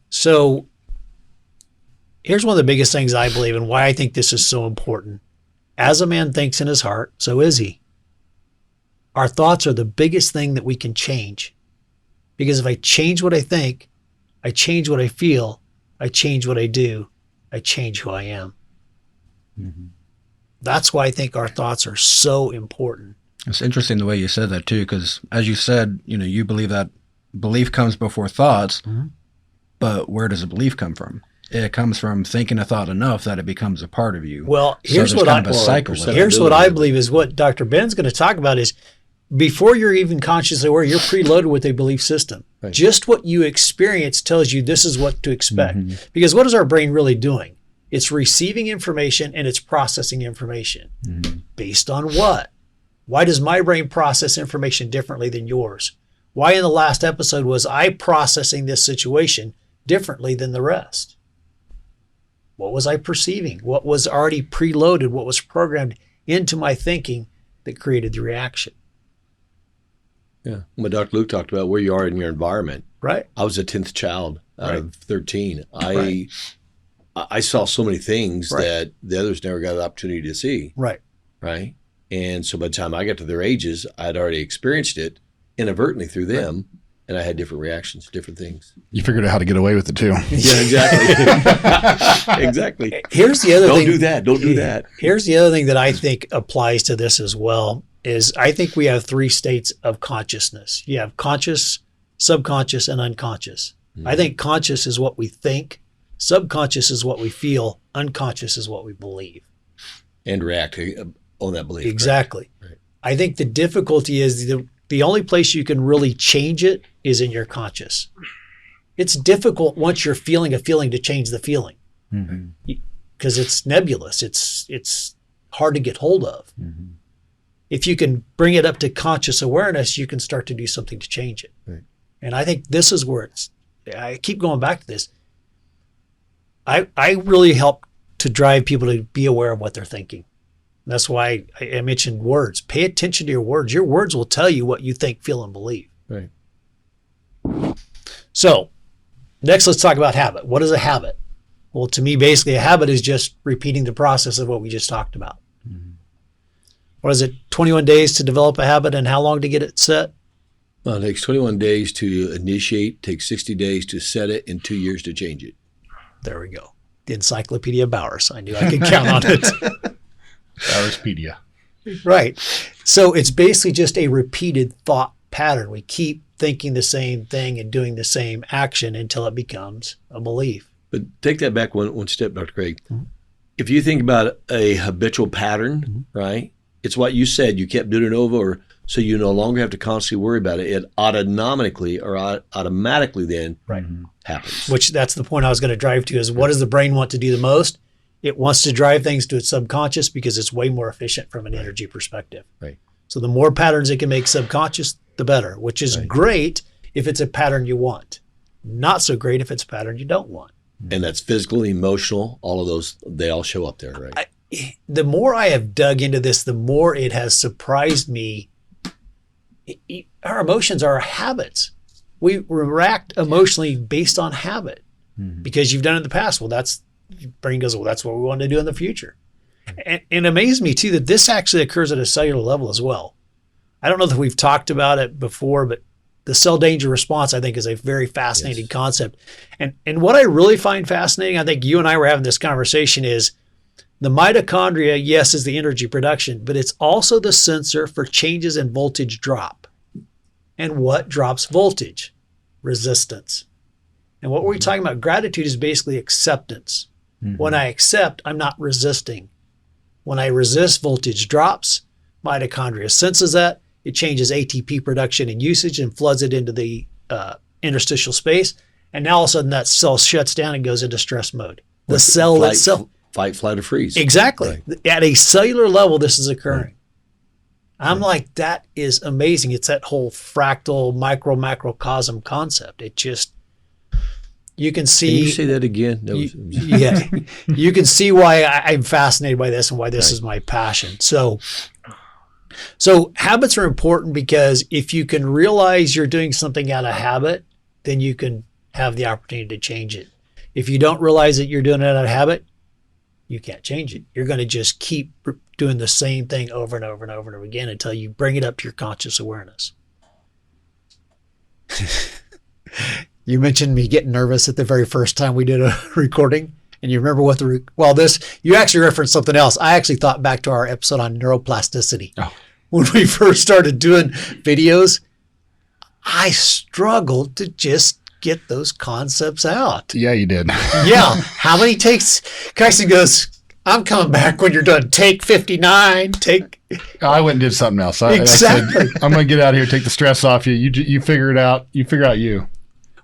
So here's one of the biggest things I believe and why I think this is so important. As a man thinks in his heart, so is he. Our thoughts are the biggest thing that we can change. Because if I change what I think, I change what I feel, I change what I do, I change who I am. Mm-hmm. That's why I think our thoughts are so important. It's interesting the way you said that too, because as you said, you believe that belief comes before thoughts, but where does a belief come from? It comes from thinking a thought enough that it becomes a part of you. Well, here's what I believe is what Dr. Ben's going to talk about is before you're even consciously aware, you're preloaded with a belief system. Right. Just what you experience tells you this is what to expect. Mm-hmm. Because what is our brain really doing? It's receiving information and it's processing information. Mm-hmm. Based on what? Why does my brain process information differently than yours? Why in the last episode was I processing this situation differently than the rest? What was I perceiving? What was already preloaded? What was programmed into my thinking that created the reaction? Yeah. What Dr. Luke talked about, where you are in your environment. Right. I was a 10th child out of 13. I I saw so many things Right. that the others never got an opportunity to see. Right. Right. And so by the time I got to their ages, I'd already experienced it inadvertently through them. And I had different reactions to different things. You figured out how to get away with it too. Yeah, exactly. Exactly. Here's the other Don't thing. do that. Don't do that. Here's the other thing that I think applies to this as well is I think we have 3 states of consciousness. You have conscious, subconscious, and unconscious. I think conscious is what we think, subconscious is what we feel, unconscious is what we believe. And react on that belief. Exactly. Right. I think the difficulty is the only place you can really change it is in your conscious. It's difficult once you're feeling a feeling to change the feeling because it's nebulous. It's hard to get hold of. If you can bring it up to conscious awareness, you can start to do something to change it. Right. And I think this is where I keep going back to this. I really help to drive people to be aware of what they're thinking. That's why I mentioned words. Pay attention to your words. Your words will tell you what you think, feel, and believe. Right. So next, let's talk about habit. What is a habit? Well, to me, basically, a habit is just repeating the process of what we just talked about. What is it, 21 days to develop a habit and how long to get it set? Well, it takes 21 days to initiate, takes 60 days to set it, and 2 years to change it. There we go. The Encyclopedia Bowers. I knew I could count on it. Arispedia. Right. So it's basically just a repeated thought pattern. We keep thinking the same thing and doing the same action until it becomes a belief. But take that back one step, Dr. Craig. If you think about a habitual pattern, right? It's what you said. You kept doing it over, so you no longer have to constantly worry about it. It automatically then happens. Which that's the point I was going to drive to is what does the brain want to do the most? It wants to drive things to its subconscious because it's way more efficient from an energy perspective. Right. So the more patterns it can make subconscious, the better, which is great if it's a pattern you want. Not so great if it's a pattern you don't want. And that's physical, emotional, all of those, they all show up there, right? The more I have dug into this, the more it has surprised me. Our emotions are our habits. We react emotionally based on habit because you've done it in the past. Well, your brain goes, well, that's what we want to do in the future. And it amazes me too that this actually occurs at a cellular level as well. I don't know that we've talked about it before, but the cell danger response, I think, is a very fascinating concept. And what I really find fascinating, I think you and I were having this conversation, is the mitochondria, yes, is the energy production, but it's also the sensor for changes in voltage drop. And what drops voltage? Resistance. And what we're talking about, gratitude, is basically acceptance. When I accept, I'm not resisting. When I resist, voltage drops. Mitochondria senses that. It changes ATP production and usage and floods it into the interstitial space. And now all of a sudden that cell shuts down and goes into stress mode. The cell itself. Fight, flight, or freeze. Exactly. Right. At a cellular level, this is occurring. Right. I'm like, that is amazing. It's that whole fractal macrocosm concept. It just, you can see. Can you say that again? Yeah. You can see why I'm fascinated by this and why this is my passion. So habits are important because if you can realize you're doing something out of habit, then you can have the opportunity to change it. If you don't realize that you're doing it out of habit, you can't change it. You're going to just keep doing the same thing over and over and over and over again until you bring it up to your conscious awareness. You mentioned me getting nervous at the very first time we did a recording. And you remember what you actually referenced something else. I actually thought back to our episode on neuroplasticity. Oh. When we first started doing videos, I struggled to just get those concepts out. Yeah, you did. Yeah. How many takes? Kyson goes, I'm coming back when you're done. Take 59. I went and did something else. Exactly. I said, I'm going to get out here, take the stress off you. You figure it out. You figure out you.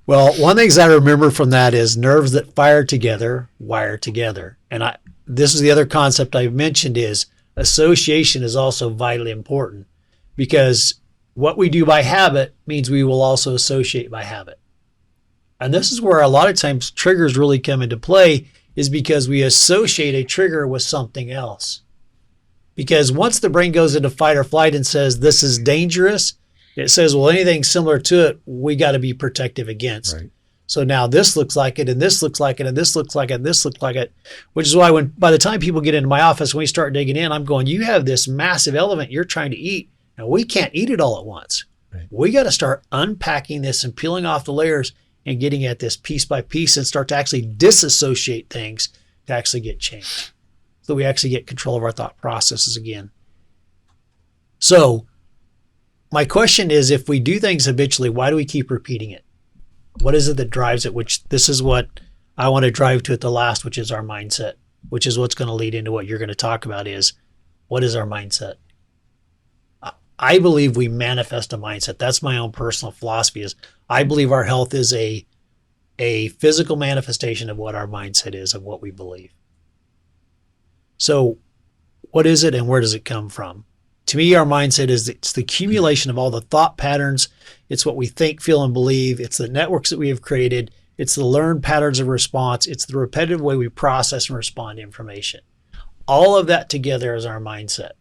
Well, one of the things I remember from that is nerves that fire together, wire together. And this is the other concept I mentioned is association is also vitally important because what we do by habit means we will also associate by habit. And this is where a lot of times triggers really come into play is because we associate a trigger with something else. Because once the brain goes into fight or flight and says, this is dangerous, it says, well, anything similar to it, we got to be protective against. Right. So now this looks like it, and this looks like it, and this looks like it, and this looks like it, which is why by the time people get into my office, when we start digging in, I'm going, you have this massive elephant you're trying to eat, and we can't eat it all at once. Right. We got to start unpacking this and peeling off the layers and getting at this piece by piece and start to actually disassociate things to actually get change. So we actually get control of our thought processes again. So my question is, if we do things habitually, why do we keep repeating it? What is it that drives it? Which this is what I want to drive to at the last, which is our mindset, which is what's going to lead into what you're going to talk about is, what is our mindset? I believe we manifest a mindset. That's my own personal philosophy is I believe our health is a physical manifestation of what our mindset is, of what we believe. So what is it and where does it come from? To me, our mindset is it's the accumulation of all the thought patterns. It's what we think, feel, and believe. It's the networks that we have created. It's the learned patterns of response. It's the repetitive way we process and respond to information. All of that together is our mindset.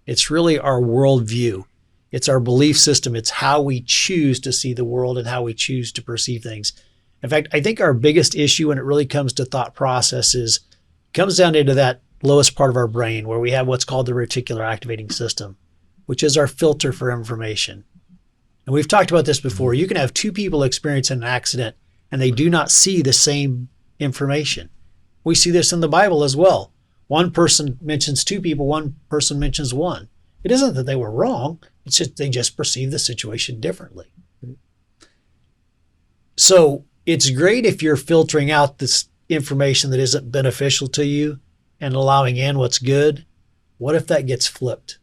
It's really our worldview. It's our belief system. It's how we choose to see the world and how we choose to perceive things. In fact, I think our biggest issue when it really comes to thought processes comes down into that lowest part of our brain where we have what's called the reticular activating system, which is our filter for information. And we've talked about this before. You can have two people experience an accident and they do not see the same information. We see this in the Bible as well. One person mentions two people, one person mentions one. It isn't that they were wrong. It's just they just perceive the situation differently. So it's great if you're filtering out this information that isn't beneficial to you and allowing in what's good. What if that gets flipped?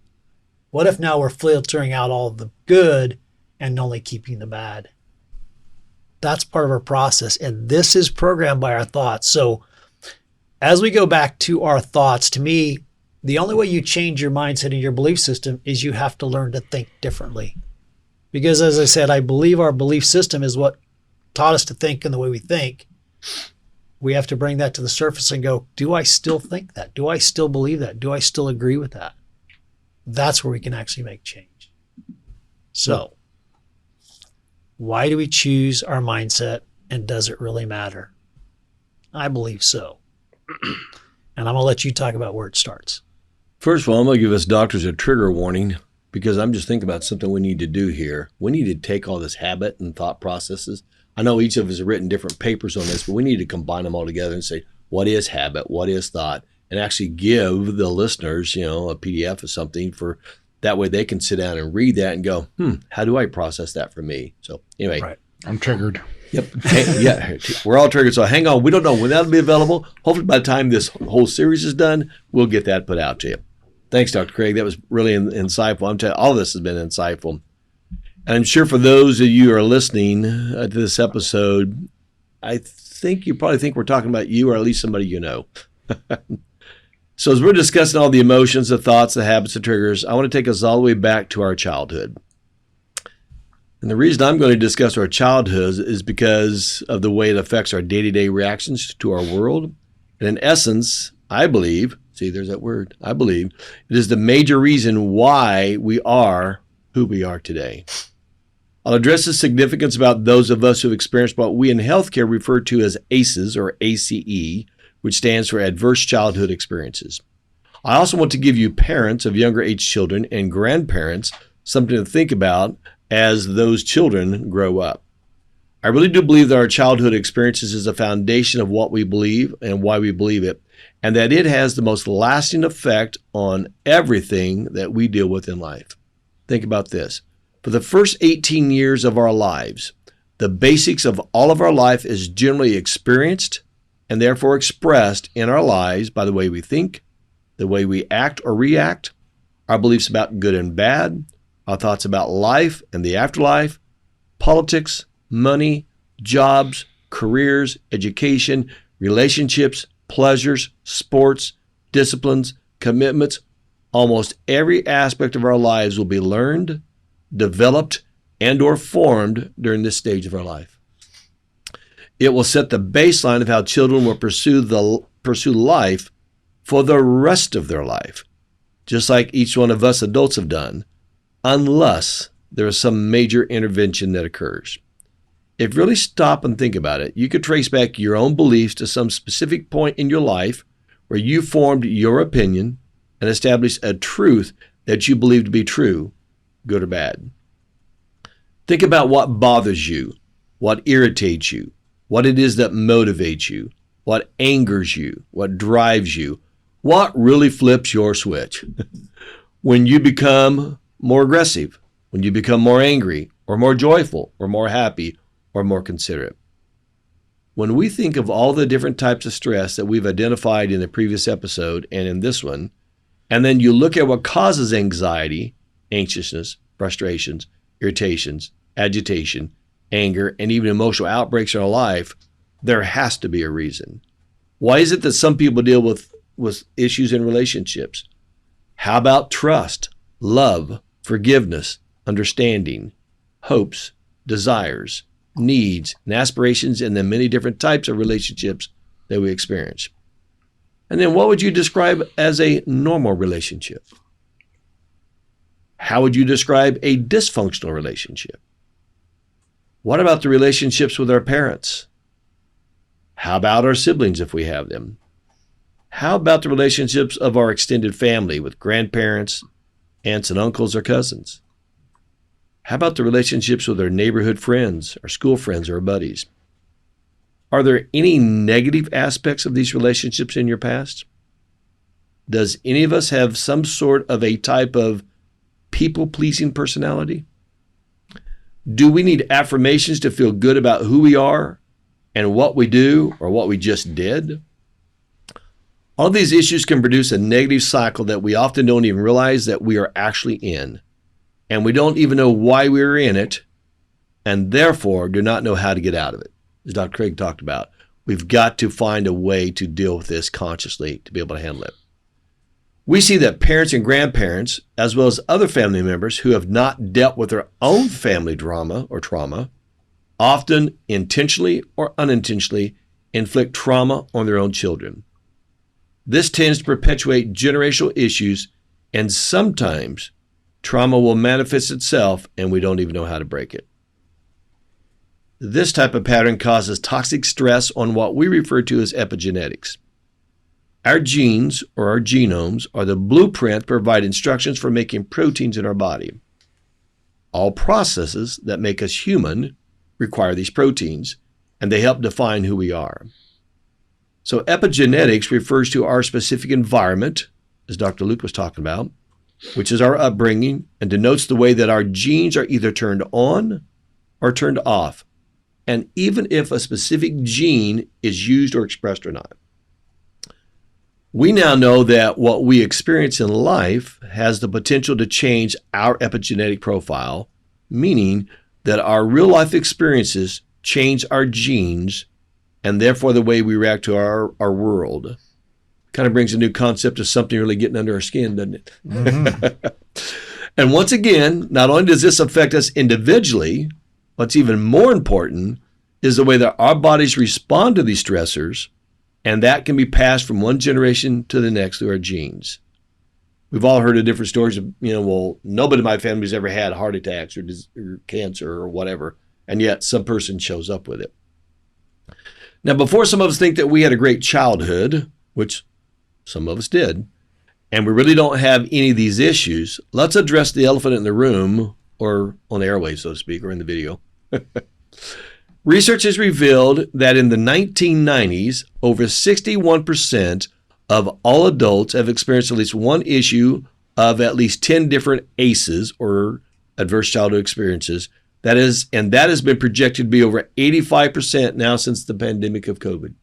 What if now we're filtering out all of the good and only keeping the bad? That's part of our process. And this is programmed by our thoughts. So as we go back to our thoughts, to me, the only way you change your mindset and your belief system is you have to learn to think differently. Because as I said, I believe our belief system is what taught us to think in the way we think. We have to bring that to the surface and go, do I still think that? Do I still believe that? Do I still agree with that? That's where we can actually make change. So, why do we choose our mindset, and does it really matter? I believe so. And I'm going to let you talk about where it starts. First of all, I'm going to give us doctors a trigger warning because I'm just thinking about something we need to do here. We need to take all this habit and thought processes. I know each of us have written different papers on this, but we need to combine them all together and say, what is habit? What is thought? And actually give the listeners, a PDF or something for that way they can sit down and read that and go, how do I process that for me? So anyway. Right. I'm triggered. Yep. Yeah, we're all triggered. So hang on. We don't know when that'll be available. Hopefully by the time this whole series is done, we'll get that put out to you. Thanks, Dr. Craig. That was really insightful. I'm telling you, all of this has been insightful. And I'm sure for those of you who are listening to this episode, I think you probably think we're talking about you or at least somebody you know. So as we're discussing all the emotions, the thoughts, the habits, the triggers, I want to take us all the way back to our childhood. And the reason I'm going to discuss our childhood is because of the way it affects our day-to-day reactions to our world. And in essence, I believe, see, there's that word, I believe, it is the major reason why we are who we are today. I'll address the significance about those of us who have experienced what we in healthcare refer to as ACEs or ACE, which stands for Adverse Childhood Experiences. I also want to give you parents of younger age children and grandparents something to think about as those children grow up. I really do believe that our childhood experiences is the foundation of what we believe and why we believe it, and that it has the most lasting effect on everything that we deal with in life. Think about this. For the first 18 years of our lives, the basics of all of our life is generally experienced and therefore expressed in our lives by the way we think, the way we act or react, our beliefs about good and bad, our thoughts about life and the afterlife, politics, money, jobs, careers, education, relationships, pleasures, sports, disciplines, commitments. Almost every aspect of our lives will be learned, developed, and or formed during this stage of our life. It will set the baseline of how children will pursue life for the rest of their life, just like each one of us adults have done, unless there is some major intervention that occurs. if you really stop and think about it, you could trace back your own beliefs to some specific point in your life where you formed your opinion and established a truth that you believe to be true, good or bad. Think about what bothers you, what irritates you, what it is that motivates you, what angers you, what drives you, what really flips your switch. When you become more aggressive, when you become more angry, or more joyful, or more happy, or more considerate. When we think of all the different types of stress that we've identified in the previous episode and in this one, and then you look at what causes anxiety, anxiousness, frustrations, irritations, agitation, anger, and even emotional outbreaks in our life, there has to be a reason. Why is it that some people deal with issues in relationships? How about trust, love, forgiveness, understanding, hopes, desires, needs, and aspirations in the many different types of relationships that we experience? And then what would you describe as a normal relationship? How would you describe a dysfunctional relationship? What about the relationships with our parents? How about our siblings if we have them? How about the relationships of our extended family with grandparents, aunts and uncles, or cousins? How about the relationships with our neighborhood friends, our school friends, or our buddies? Are there any negative aspects of these relationships in your past? Does any of us have some sort of a type of people-pleasing personality? Do we need affirmations to feel good about who we are and what we do or what we just did? All of these issues can produce a negative cycle that we often don't even realize that we are actually in. And we don't even know why we're in it, and therefore do not know how to get out of it. As Dr. Craig talked about, we've got to find a way to deal with this consciously to be able to handle it. We see that parents and grandparents, as well as other family members who have not dealt with their own family drama or trauma, often intentionally or unintentionally inflict trauma on their own children. This tends to perpetuate generational issues, and sometimes trauma will manifest itself and we don't even know how to break it. This type of pattern causes toxic stress on what we refer to as epigenetics. Our genes, or our genomes, are the blueprint that provide instructions for making proteins in our body. All processes that make us human require these proteins, and they help define who we are. So epigenetics refers to our specific environment, as Dr. Luke was talking about, which is our upbringing, and denotes the way that our genes are either turned on or turned off, and even if a specific gene is used or expressed or not. We now know that what we experience in life has the potential to change our epigenetic profile, meaning that our real life experiences change our genes and therefore the way we react to our world. Kind of brings a new concept of something really getting under our skin, doesn't it? Mm-hmm. And once again, not only does this affect us individually, what's even more important is the way that our bodies respond to these stressors, and that can be passed from one generation to the next through our genes. We've all heard of different stories of, well, nobody in my family's ever had heart attacks or cancer or whatever, and yet some person shows up with it. Now, before some of us think that we had a great childhood, which some of us did, and we really don't have any of these issues, let's address the elephant in the room, or on the airwaves, so to speak, or in the video. Research has revealed that in the 1990s, over 61% of all adults have experienced at least one issue of at least 10 different ACEs, or adverse childhood experiences. That has been projected to be over 85% now since the pandemic of COVID.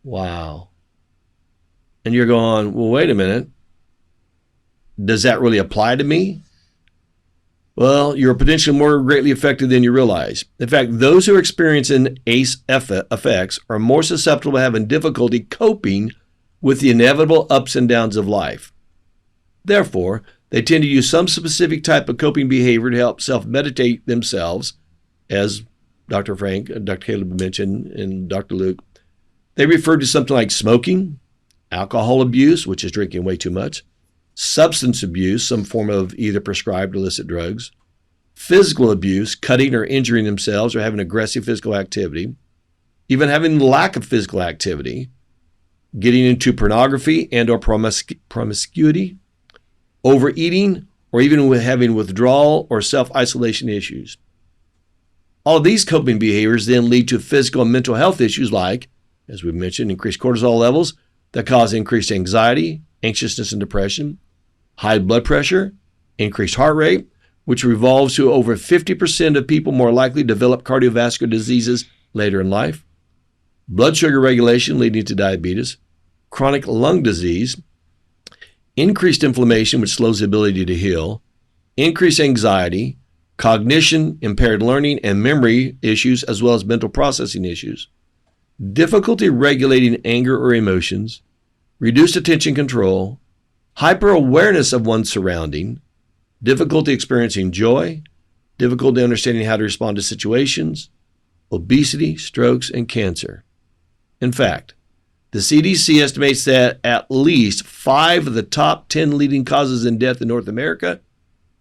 Wow. And you're going, well, wait a minute. Does that really apply to me? Well, you're potentially more greatly affected than you realize. In fact, those who are experiencing ACE effects are more susceptible to having difficulty coping with the inevitable ups and downs of life. Therefore, they tend to use some specific type of coping behavior to help self-meditate themselves, as Dr. Frank, Dr. Caleb mentioned, and Dr. Luke. They refer to something like smoking, alcohol abuse, which is drinking way too much, substance abuse, some form of either prescribed or illicit drugs, physical abuse, cutting or injuring themselves or having aggressive physical activity, even having lack of physical activity, getting into pornography and or promiscuity, overeating, or even with having withdrawal or self-isolation issues. All of these coping behaviors then lead to physical and mental health issues like, as we mentioned, increased cortisol levels that cause increased anxiety, anxiousness, and depression, high blood pressure, increased heart rate, which revolves to over 50% of people more likely to develop cardiovascular diseases later in life, blood sugar regulation leading to diabetes, chronic lung disease, increased inflammation, which slows the ability to heal, increased anxiety, cognition, impaired learning, and memory issues, as well as mental processing issues, difficulty regulating anger or emotions, reduced attention control, hyper-awareness of one's surrounding, difficulty experiencing joy, difficulty understanding how to respond to situations, obesity, strokes, and cancer. In fact, the CDC estimates that at least 5 of the top 10 leading causes in death in North America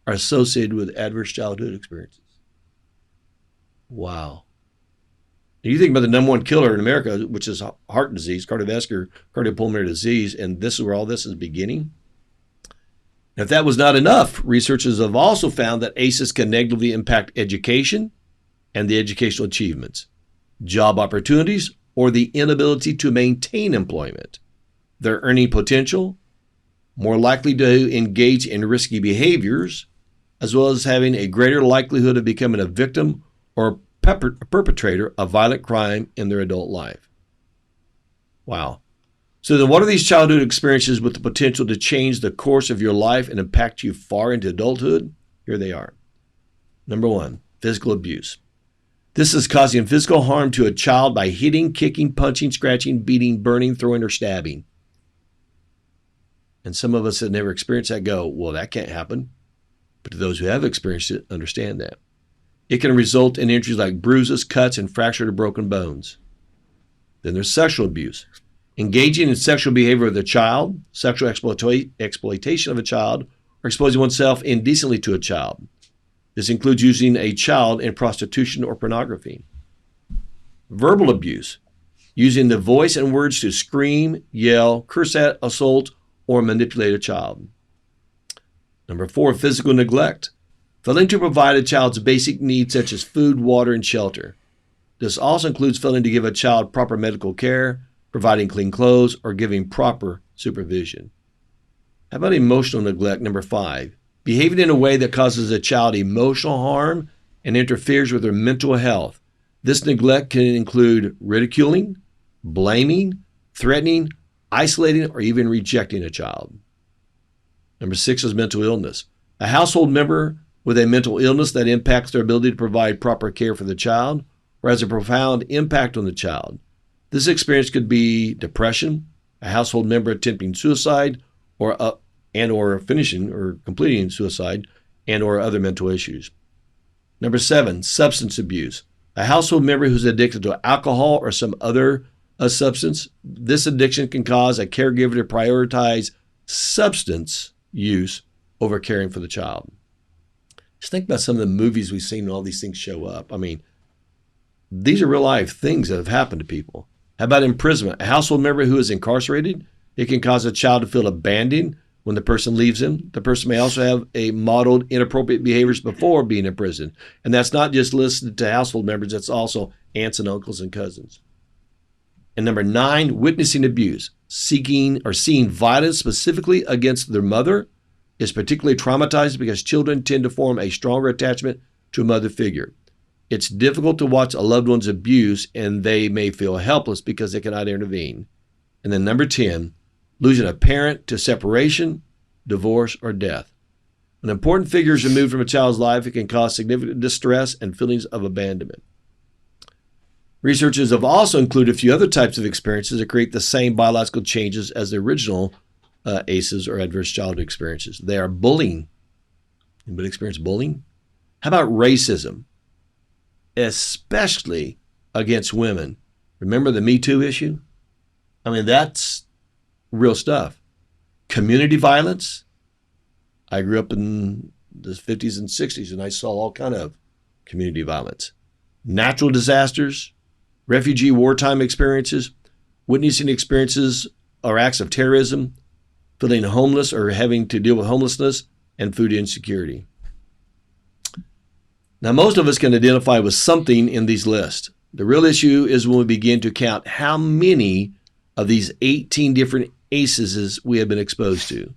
are associated with adverse childhood experiences. Wow. You think about the number one killer in America, which is heart disease, cardiopulmonary disease, and this is where all this is beginning. If that was not enough, researchers have also found that ACEs can negatively impact education and the educational achievements, job opportunities, or the inability to maintain employment, their earning potential, more likely to engage in risky behaviors, as well as having a greater likelihood of becoming a victim or perpetrator of violent crime in their adult life. Wow. So then what are these childhood experiences with the potential to change the course of your life and impact you far into adulthood? Here they are. Number 1, physical abuse. This is causing physical harm to a child by hitting, kicking, punching, scratching, beating, burning, throwing, or stabbing. And some of us that never experienced that go, well, that can't happen. But to those who have experienced it, understand that. It can result in injuries like bruises, cuts, and fractured or broken bones. Then there's sexual abuse. Engaging in sexual behavior with a child, sexual exploitation of a child, or exposing oneself indecently to a child. This includes using a child in prostitution or pornography. Verbal abuse, using the voice and words to scream, yell, curse at, assault, or manipulate a child. Number 4, physical neglect, failing to provide a child's basic needs such as food, water, and shelter. This also includes failing to give a child proper medical care, providing clean clothes, or giving proper supervision. How about emotional neglect, number 5? Behaving in a way that causes a child emotional harm and interferes with their mental health. This neglect can include ridiculing, blaming, threatening, isolating, or even rejecting a child. Number 6 is mental illness. A household member with a mental illness that impacts their ability to provide proper care for the child or has a profound impact on the child. This experience could be depression, a household member attempting suicide, or finishing or completing suicide, and or other mental issues. Number 7, substance abuse. A household member who's addicted to alcohol or some other substance. This addiction can cause a caregiver to prioritize substance use over caring for the child. Just think about some of the movies we've seen and all these things show up. I mean, these are real life things that have happened to people. How about imprisonment? A household member who is incarcerated, it can cause a child to feel abandoned when the person leaves him. The person may also have a modeled inappropriate behaviors before being in prison. And that's not just listed to household members, that's also aunts and uncles and cousins. And number 9, witnessing abuse. Seeking or seeing violence specifically against their mother is particularly traumatized because children tend to form a stronger attachment to a mother figure. It's difficult to watch a loved one's abuse and they may feel helpless because they cannot intervene. And then number 10, losing a parent to separation, divorce, or death. When important figure is removed from a child's life, it can cause significant distress and feelings of abandonment. Researchers have also included a few other types of experiences that create the same biological changes as the original ACEs or adverse childhood experiences. They are bullying. Anybody experience bullying? How about racism? Especially against women. Remember the Me Too issue? I mean, that's real stuff. Community violence. I grew up in the 50s and 60s, and I saw all kind of community violence. Natural disasters, refugee wartime experiences, witnessing experiences or acts of terrorism, feeling homeless or having to deal with homelessness, and food insecurity. Now, most of us can identify with something in these lists. The real issue is when we begin to count how many of these 18 different ACEs we have been exposed to.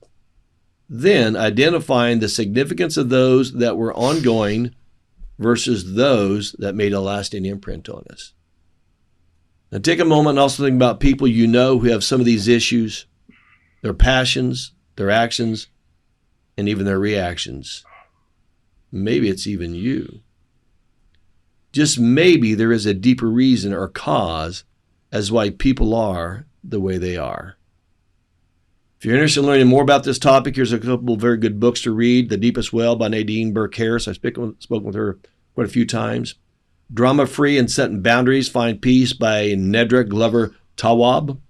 Then identifying the significance of those that were ongoing versus those that made a lasting imprint on us. Now take a moment and also think about people you know who have some of these issues, their passions, their actions, and even their reactions. Maybe it's even you. Just maybe there is a deeper reason or cause as why people are the way they are. If you're interested in learning more about this topic, here's a couple of very good books to read. The Deepest Well by Nadine Burke-Harris. I've spoken with her quite a few times. Drama-Free and Setting Boundaries, Find Peace by Nedra Glover Tawwab.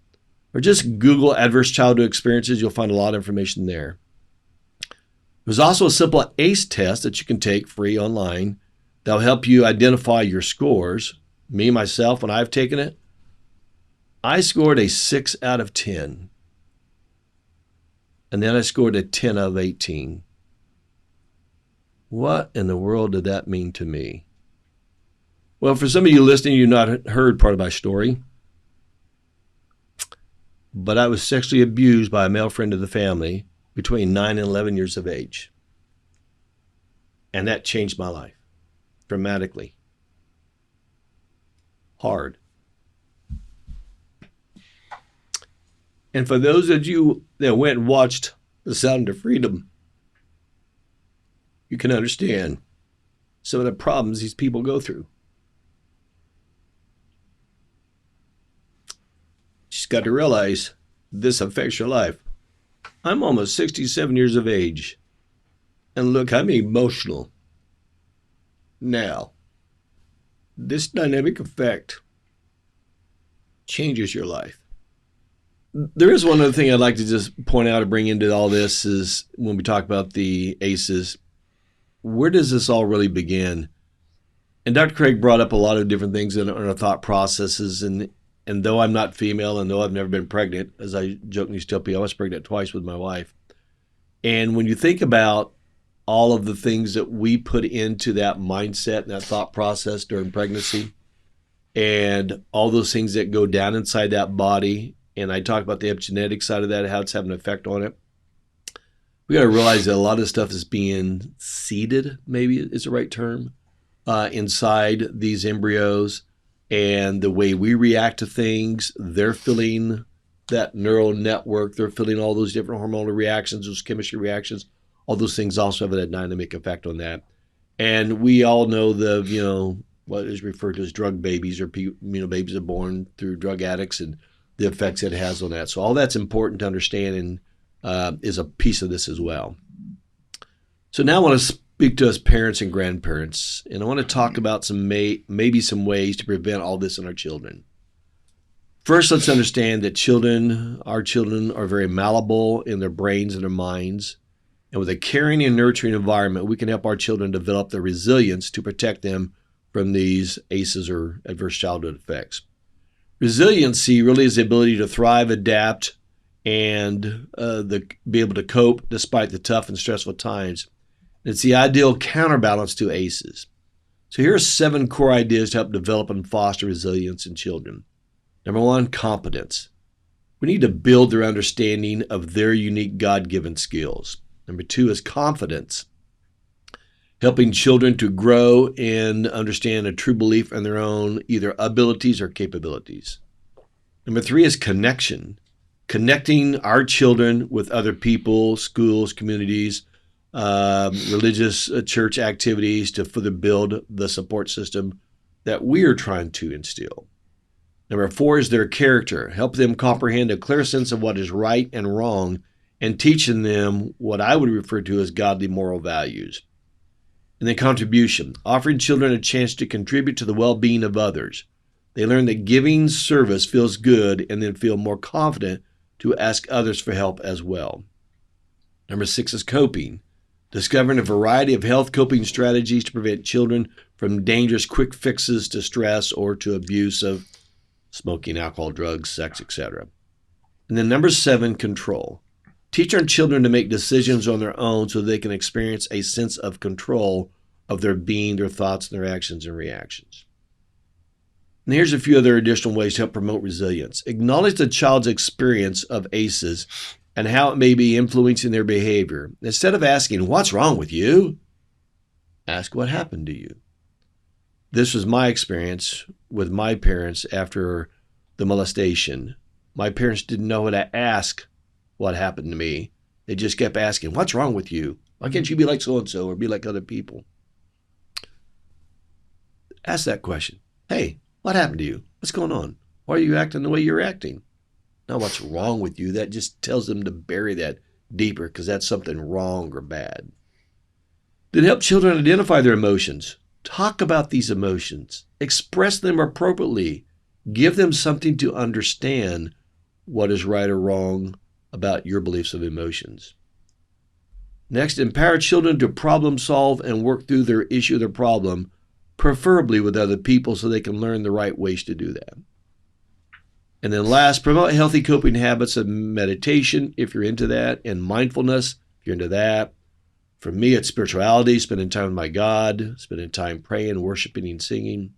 Or just Google Adverse Childhood Experiences. You'll find a lot of information there. There's also a simple ACE test that you can take free online that will help you identify your scores. Me, myself, when I've taken it, I scored a 6 out of 10. And then I scored a 10 out of 18. What in the world did that mean to me? Well, for some of you listening, you've not heard part of my story. But I was sexually abused by a male friend of the family between 9 and 11 years of age. And that changed my life dramatically. Hard. And for those of you that went and watched The Sound of Freedom, you can understand some of the problems these people go through. You just got to realize this affects your life. I'm almost 67 years of age, and look, I'm emotional. Now, this dynamic effect changes your life. There is one other thing I'd like to just point out or bring into all this is when we talk about the ACEs, where does this all really begin? And Dr. Craig brought up a lot of different things in our thought processes. And though I'm not female and though I've never been pregnant, as I jokingly tell people, I was pregnant twice with my wife. And when you think about all of the things that we put into that mindset and that thought process during pregnancy and all those things that go down inside that body, and I talk about the epigenetic side of that, how it's having an effect on it. We got to realize that a lot of stuff is being seeded, maybe is the right term, inside these embryos, and the way we react to things, they're feeling that neural network, they're feeling all those different hormonal reactions, those chemistry reactions, all those things also have a dynamic effect on that. And we all know what is referred to as drug babies or babies are born through drug addicts and the effects it has on that. So all that's important to understand and is a piece of this as well. So now I want to speak to us parents and grandparents, and I want to talk about maybe some ways to prevent all this in our children. First, let's understand that our children are very malleable in their brains and their minds. And with a caring and nurturing environment, we can help our children develop the resilience to protect them from these ACEs or adverse childhood effects. Resiliency really is the ability to thrive, adapt, and be able to cope despite the tough and stressful times. It's the ideal counterbalance to ACEs. So here are 7 core ideas to help develop and foster resilience in children. Number 1, competence. We need to build their understanding of their unique God-given skills. Number 2 is confidence. Helping children to grow and understand a true belief in their own either abilities or capabilities. Number 3 is connection. Connecting our children with other people, schools, communities, religious church activities to further build the support system that we are trying to instill. Number 4 is their character. Help them comprehend a clear sense of what is right and wrong and teaching them what I would refer to as godly moral values. And then contribution, offering children a chance to contribute to the well-being of others. They learn that giving service feels good and then feel more confident to ask others for help as well. Number 6 is coping, discovering a variety of health coping strategies to prevent children from dangerous quick fixes to stress or to abuse of smoking, alcohol, drugs, sex, etc. And then number 7, control. Teach our children to make decisions on their own so they can experience a sense of control of their being, their thoughts, their actions and reactions. And here's a few other additional ways to help promote resilience. Acknowledge the child's experience of ACEs and how it may be influencing their behavior. Instead of asking, "What's wrong with you?" ask, "What happened to you?" This was my experience with my parents after the molestation. My parents didn't know how to ask what happened to me. They just kept asking, "What's wrong with you? Why can't you be like so-and-so or be like other people?" Ask that question. "Hey, what happened to you? What's going on? Why are you acting the way you're acting?" Not what's wrong with you. That just tells them to bury that deeper because that's something wrong or bad. Then help children identify their emotions. Talk about these emotions. Express them appropriately. Give them something to understand what is right or wrong about your beliefs of emotions. Next, empower children to problem solve and work through their issue, their problem, preferably with other people so they can learn the right ways to do that. And then last, promote healthy coping habits of meditation, if you're into that, and mindfulness, if you're into that. For me, it's spirituality, spending time with my God, spending time praying, worshiping, and singing.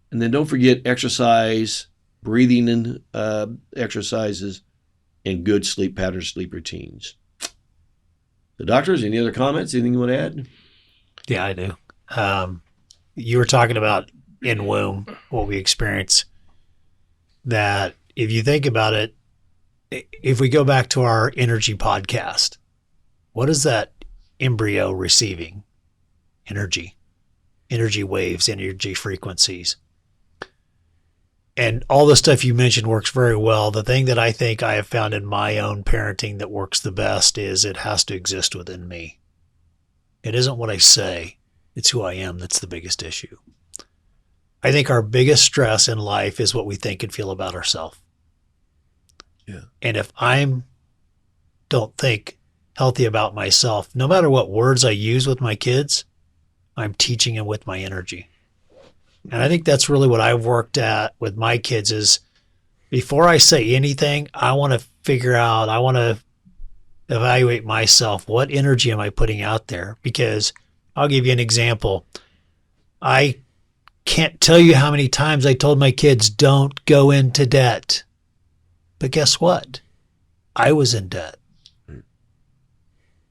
And then don't forget exercise, breathing and exercises, and good sleep patterns, sleep routines. The doctors, any other comments? Anything you want to add? Yeah, I do. You were talking about in womb, what we experience. That if you think about it, if we go back to our energy podcast, what is that embryo receiving? Energy waves, energy frequencies. And all the stuff you mentioned works very well. The thing that I think I have found in my own parenting that works the best is it has to exist within me. It isn't what I say, it's who I am that's the biggest issue. I think our biggest stress in life is what we think and feel about ourselves. Yeah. And if I don't think healthy about myself, no matter what words I use with my kids, I'm teaching them with my energy. And I think that's really what I've worked at with my kids is before I say anything, I want to figure out, I want to evaluate myself. What energy am I putting out there? Because I'll give you an example. I can't tell you how many times I told my kids, don't go into debt. But guess what? I was in debt.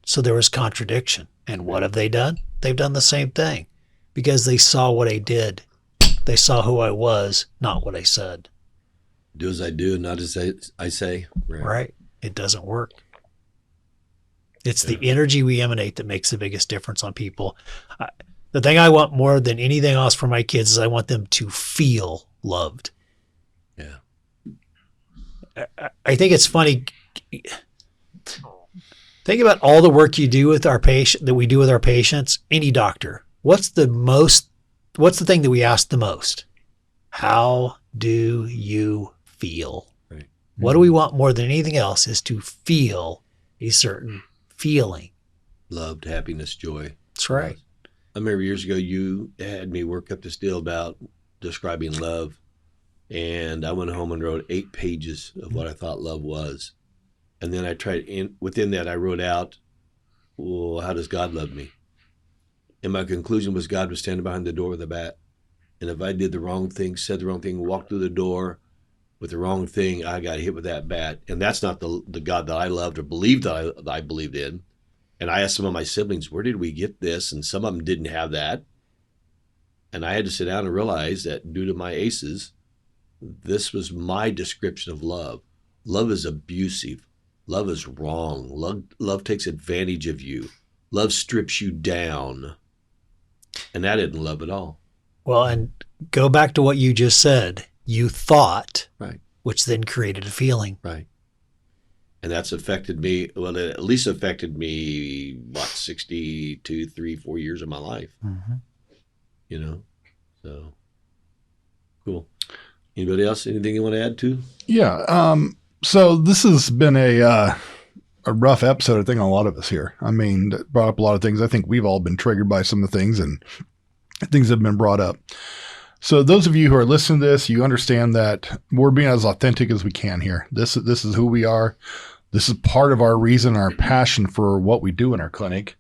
So there was contradiction. And what have they done? They've done the same thing because they saw what I did. They saw who I was, not what I said. Do as I do, not as I say. Right. It doesn't work. It's the energy we emanate that makes the biggest difference on people. The thing I want more than anything else for my kids is I want them to feel loved. Yeah. I think it's funny. Think about all the work you do with our patient that we do with our patients. Any doctor, what's the thing that we ask the most? How do you feel? Right. What do we want more than anything else is to feel a certain feeling. Loved, happiness, joy. That's right. I remember years ago you had me work up this deal about describing love, and I went home and wrote 8 pages of what I thought love was. And then I tried, within that I wrote out, well, how does God love me? And my conclusion was God was standing behind the door with a bat. And if I did the wrong thing, said the wrong thing, walked through the door with the wrong thing, I got hit with that bat. And that's not the God that I loved or believed that I believed in. And I asked some of my siblings, where did we get this? And some of them didn't have that. And I had to sit down and realize that due to my ACEs, this was my description of love. Love is abusive. Love is wrong. Love takes advantage of you. Love strips you down. And that isn't love at all. Well, and go back to what you just said. You thought, right, which then created a feeling. Right. And that's affected me, well, it at least affected me, 62, 3, 4 years of my life. Mm-hmm. You know? So, cool. Anybody else? Anything you want to add to? Yeah. So this has been a a rough episode, I think, on a lot of us here. I mean, that brought up a lot of things. I think we've all been triggered by some of the things and things that have been brought up. So those of you who are listening to this, you understand that we're being as authentic as we can here. This is who we are. This is part of our reason, our passion for what we do in our clinic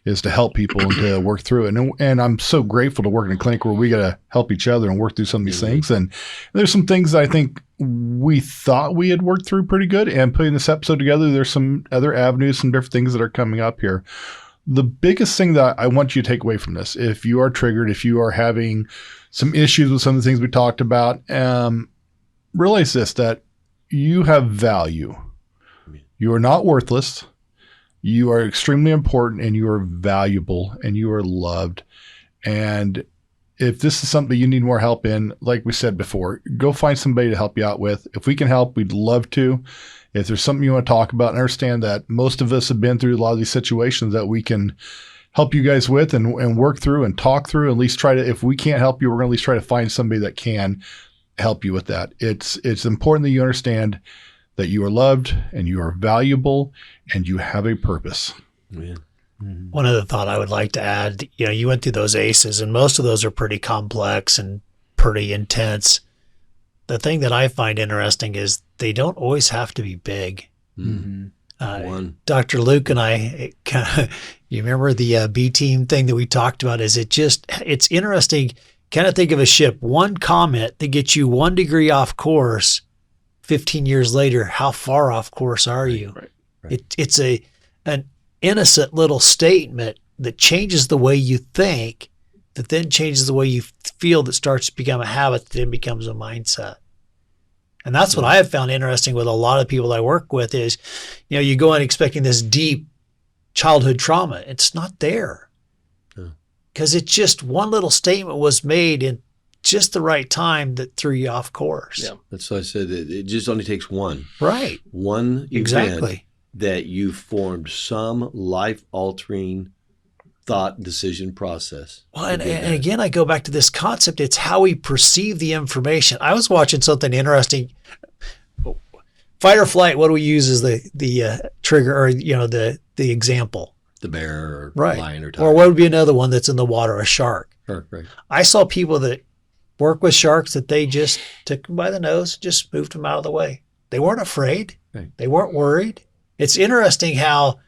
is to help people and to work through it. And I'm so grateful to work in a clinic where we got to help each other and work through some of these things. And there's some things that I think we thought we had worked through pretty good. And putting this episode together, there's some other avenues, some different things that are coming up here. The biggest thing that I want you to take away from this, if you are triggered, if you are having some issues with some of the things we talked about, realize this, that you have value. You are not worthless. You are extremely important, and you are valuable, and you are loved. And if this is something you need more help in, like we said before, go find somebody to help you out with. If we can help, we'd love to. If there's something you want to talk about, and understand that most of us have been through a lot of these situations that we can help you guys with and work through and talk through, at least try to, if we can't help you, we're going to at least try to find somebody that can help you with that. It's important that you understand that you are loved and you are valuable and you have a purpose. Yeah. Mm-hmm. One other thought I would like to add, you went through those ACEs, and most of those are pretty complex and pretty intense. The thing that I find interesting is they don't always have to be big. Mm-hmm. Dr. Luke and I, you remember the B team thing that we talked about? It's interesting. Kind of think of a ship. One comment that gets you 1 degree off course. 15 years later, how far off course are you? Right. It's an innocent little statement that changes the way you think, that then changes the way you feel, that starts to become a habit, that then becomes a mindset. And that's what I have found interesting with a lot of people I work with is, you go in expecting this deep childhood trauma. It's not there. Because it's just one little statement was made in just the right time that threw you off course. Yeah, that's why I said it just only takes one. Right. One exactly. event that you formed some life-altering thought decision process. Well, and again, I go back to this concept. It's how we perceive the information. I was watching something interesting. Fight or flight, what do we use as the trigger, or the example? The bear or right. lion or tiger. Or what would be another one that's in the water, a shark? Shark, right. I saw people that work with sharks that they just took them by the nose, just moved them out of the way. They weren't afraid. Right. They weren't worried. It's interesting how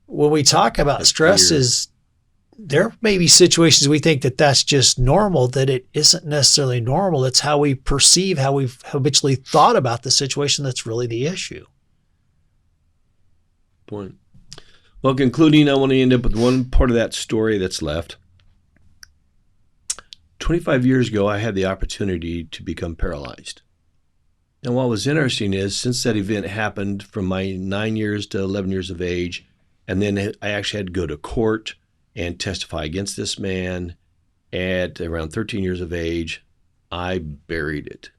when we talk about stresses, there may be situations we think that that's just normal, that it isn't necessarily normal. It's how we perceive, how we've habitually thought about the situation that's really the issue. Point. Well, concluding, I want to end up with one part of that story that's left. 25 years ago, I had the opportunity to become paralyzed. And what was interesting is, since that event happened from my 9 years to 11 years of age, and then I actually had to go to court and testify against this man at around 13 years of age, I buried it.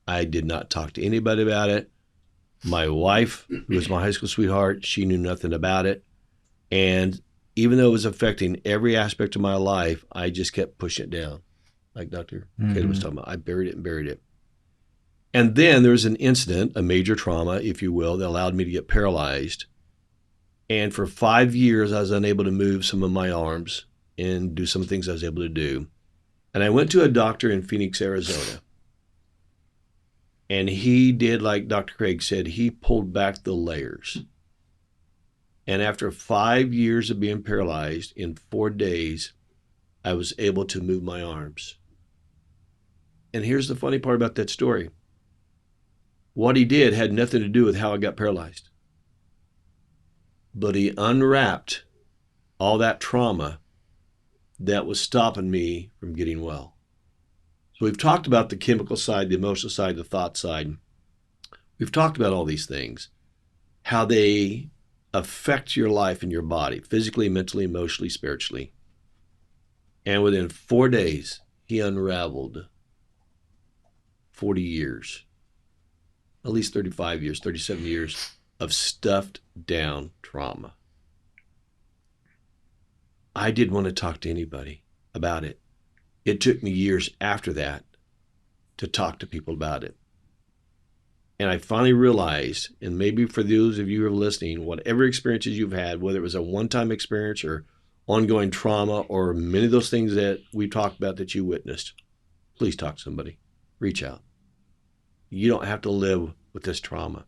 I did not talk to anybody about it. My wife, who was my high school sweetheart, she knew nothing about it. And even though it was affecting every aspect of my life, I just kept pushing it down. Like Dr. Katie was talking about, I buried it. And then there was an incident, a major trauma, if you will, that allowed me to get paralyzed. And for 5 years, I was unable to move some of my arms and do some things I was able to do. And I went to a doctor in Phoenix, Arizona. And he did, like Dr. Craig said, he pulled back the layers. And after 5 years of being paralyzed, in 4 days, I was able to move my arms. And here's the funny part about that story. What he did had nothing to do with how I got paralyzed. But he unwrapped all that trauma that was stopping me from getting well. So we've talked about the chemical side, the emotional side, the thought side. We've talked about all these things, how they affect your life and your body, physically, mentally, emotionally, spiritually. And within 4 days, he unraveled 40 years, at least 35 years, 37 years of stuffed down trauma. I didn't want to talk to anybody about it. It took me years after that to talk to people about it. And I finally realized, and maybe for those of you who are listening, whatever experiences you've had, whether it was a one-time experience or ongoing trauma or many of those things that we talked about that you witnessed, please talk to somebody. Reach out. You don't have to live with this trauma.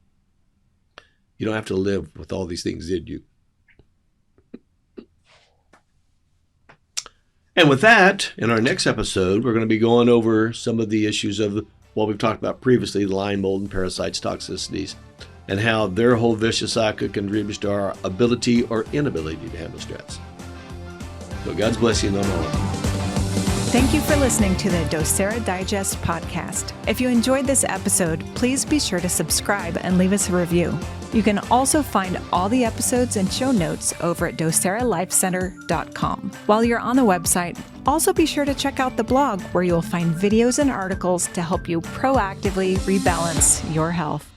You don't have to live with all these things, did you? And with that, in our next episode, we're going to be going over some of the issues of what we've talked about previously, line, mold, and parasites, toxicities, and how their whole vicious cycle contributes to our ability or inability to handle stress. So God's blessing on all of you. Thank you for listening to the Docere Digest podcast. If you enjoyed this episode, please be sure to subscribe and leave us a review. You can also find all the episodes and show notes over at docerelifecenter.com. While you're on the website, also be sure to check out the blog where you'll find videos and articles to help you proactively rebalance your health.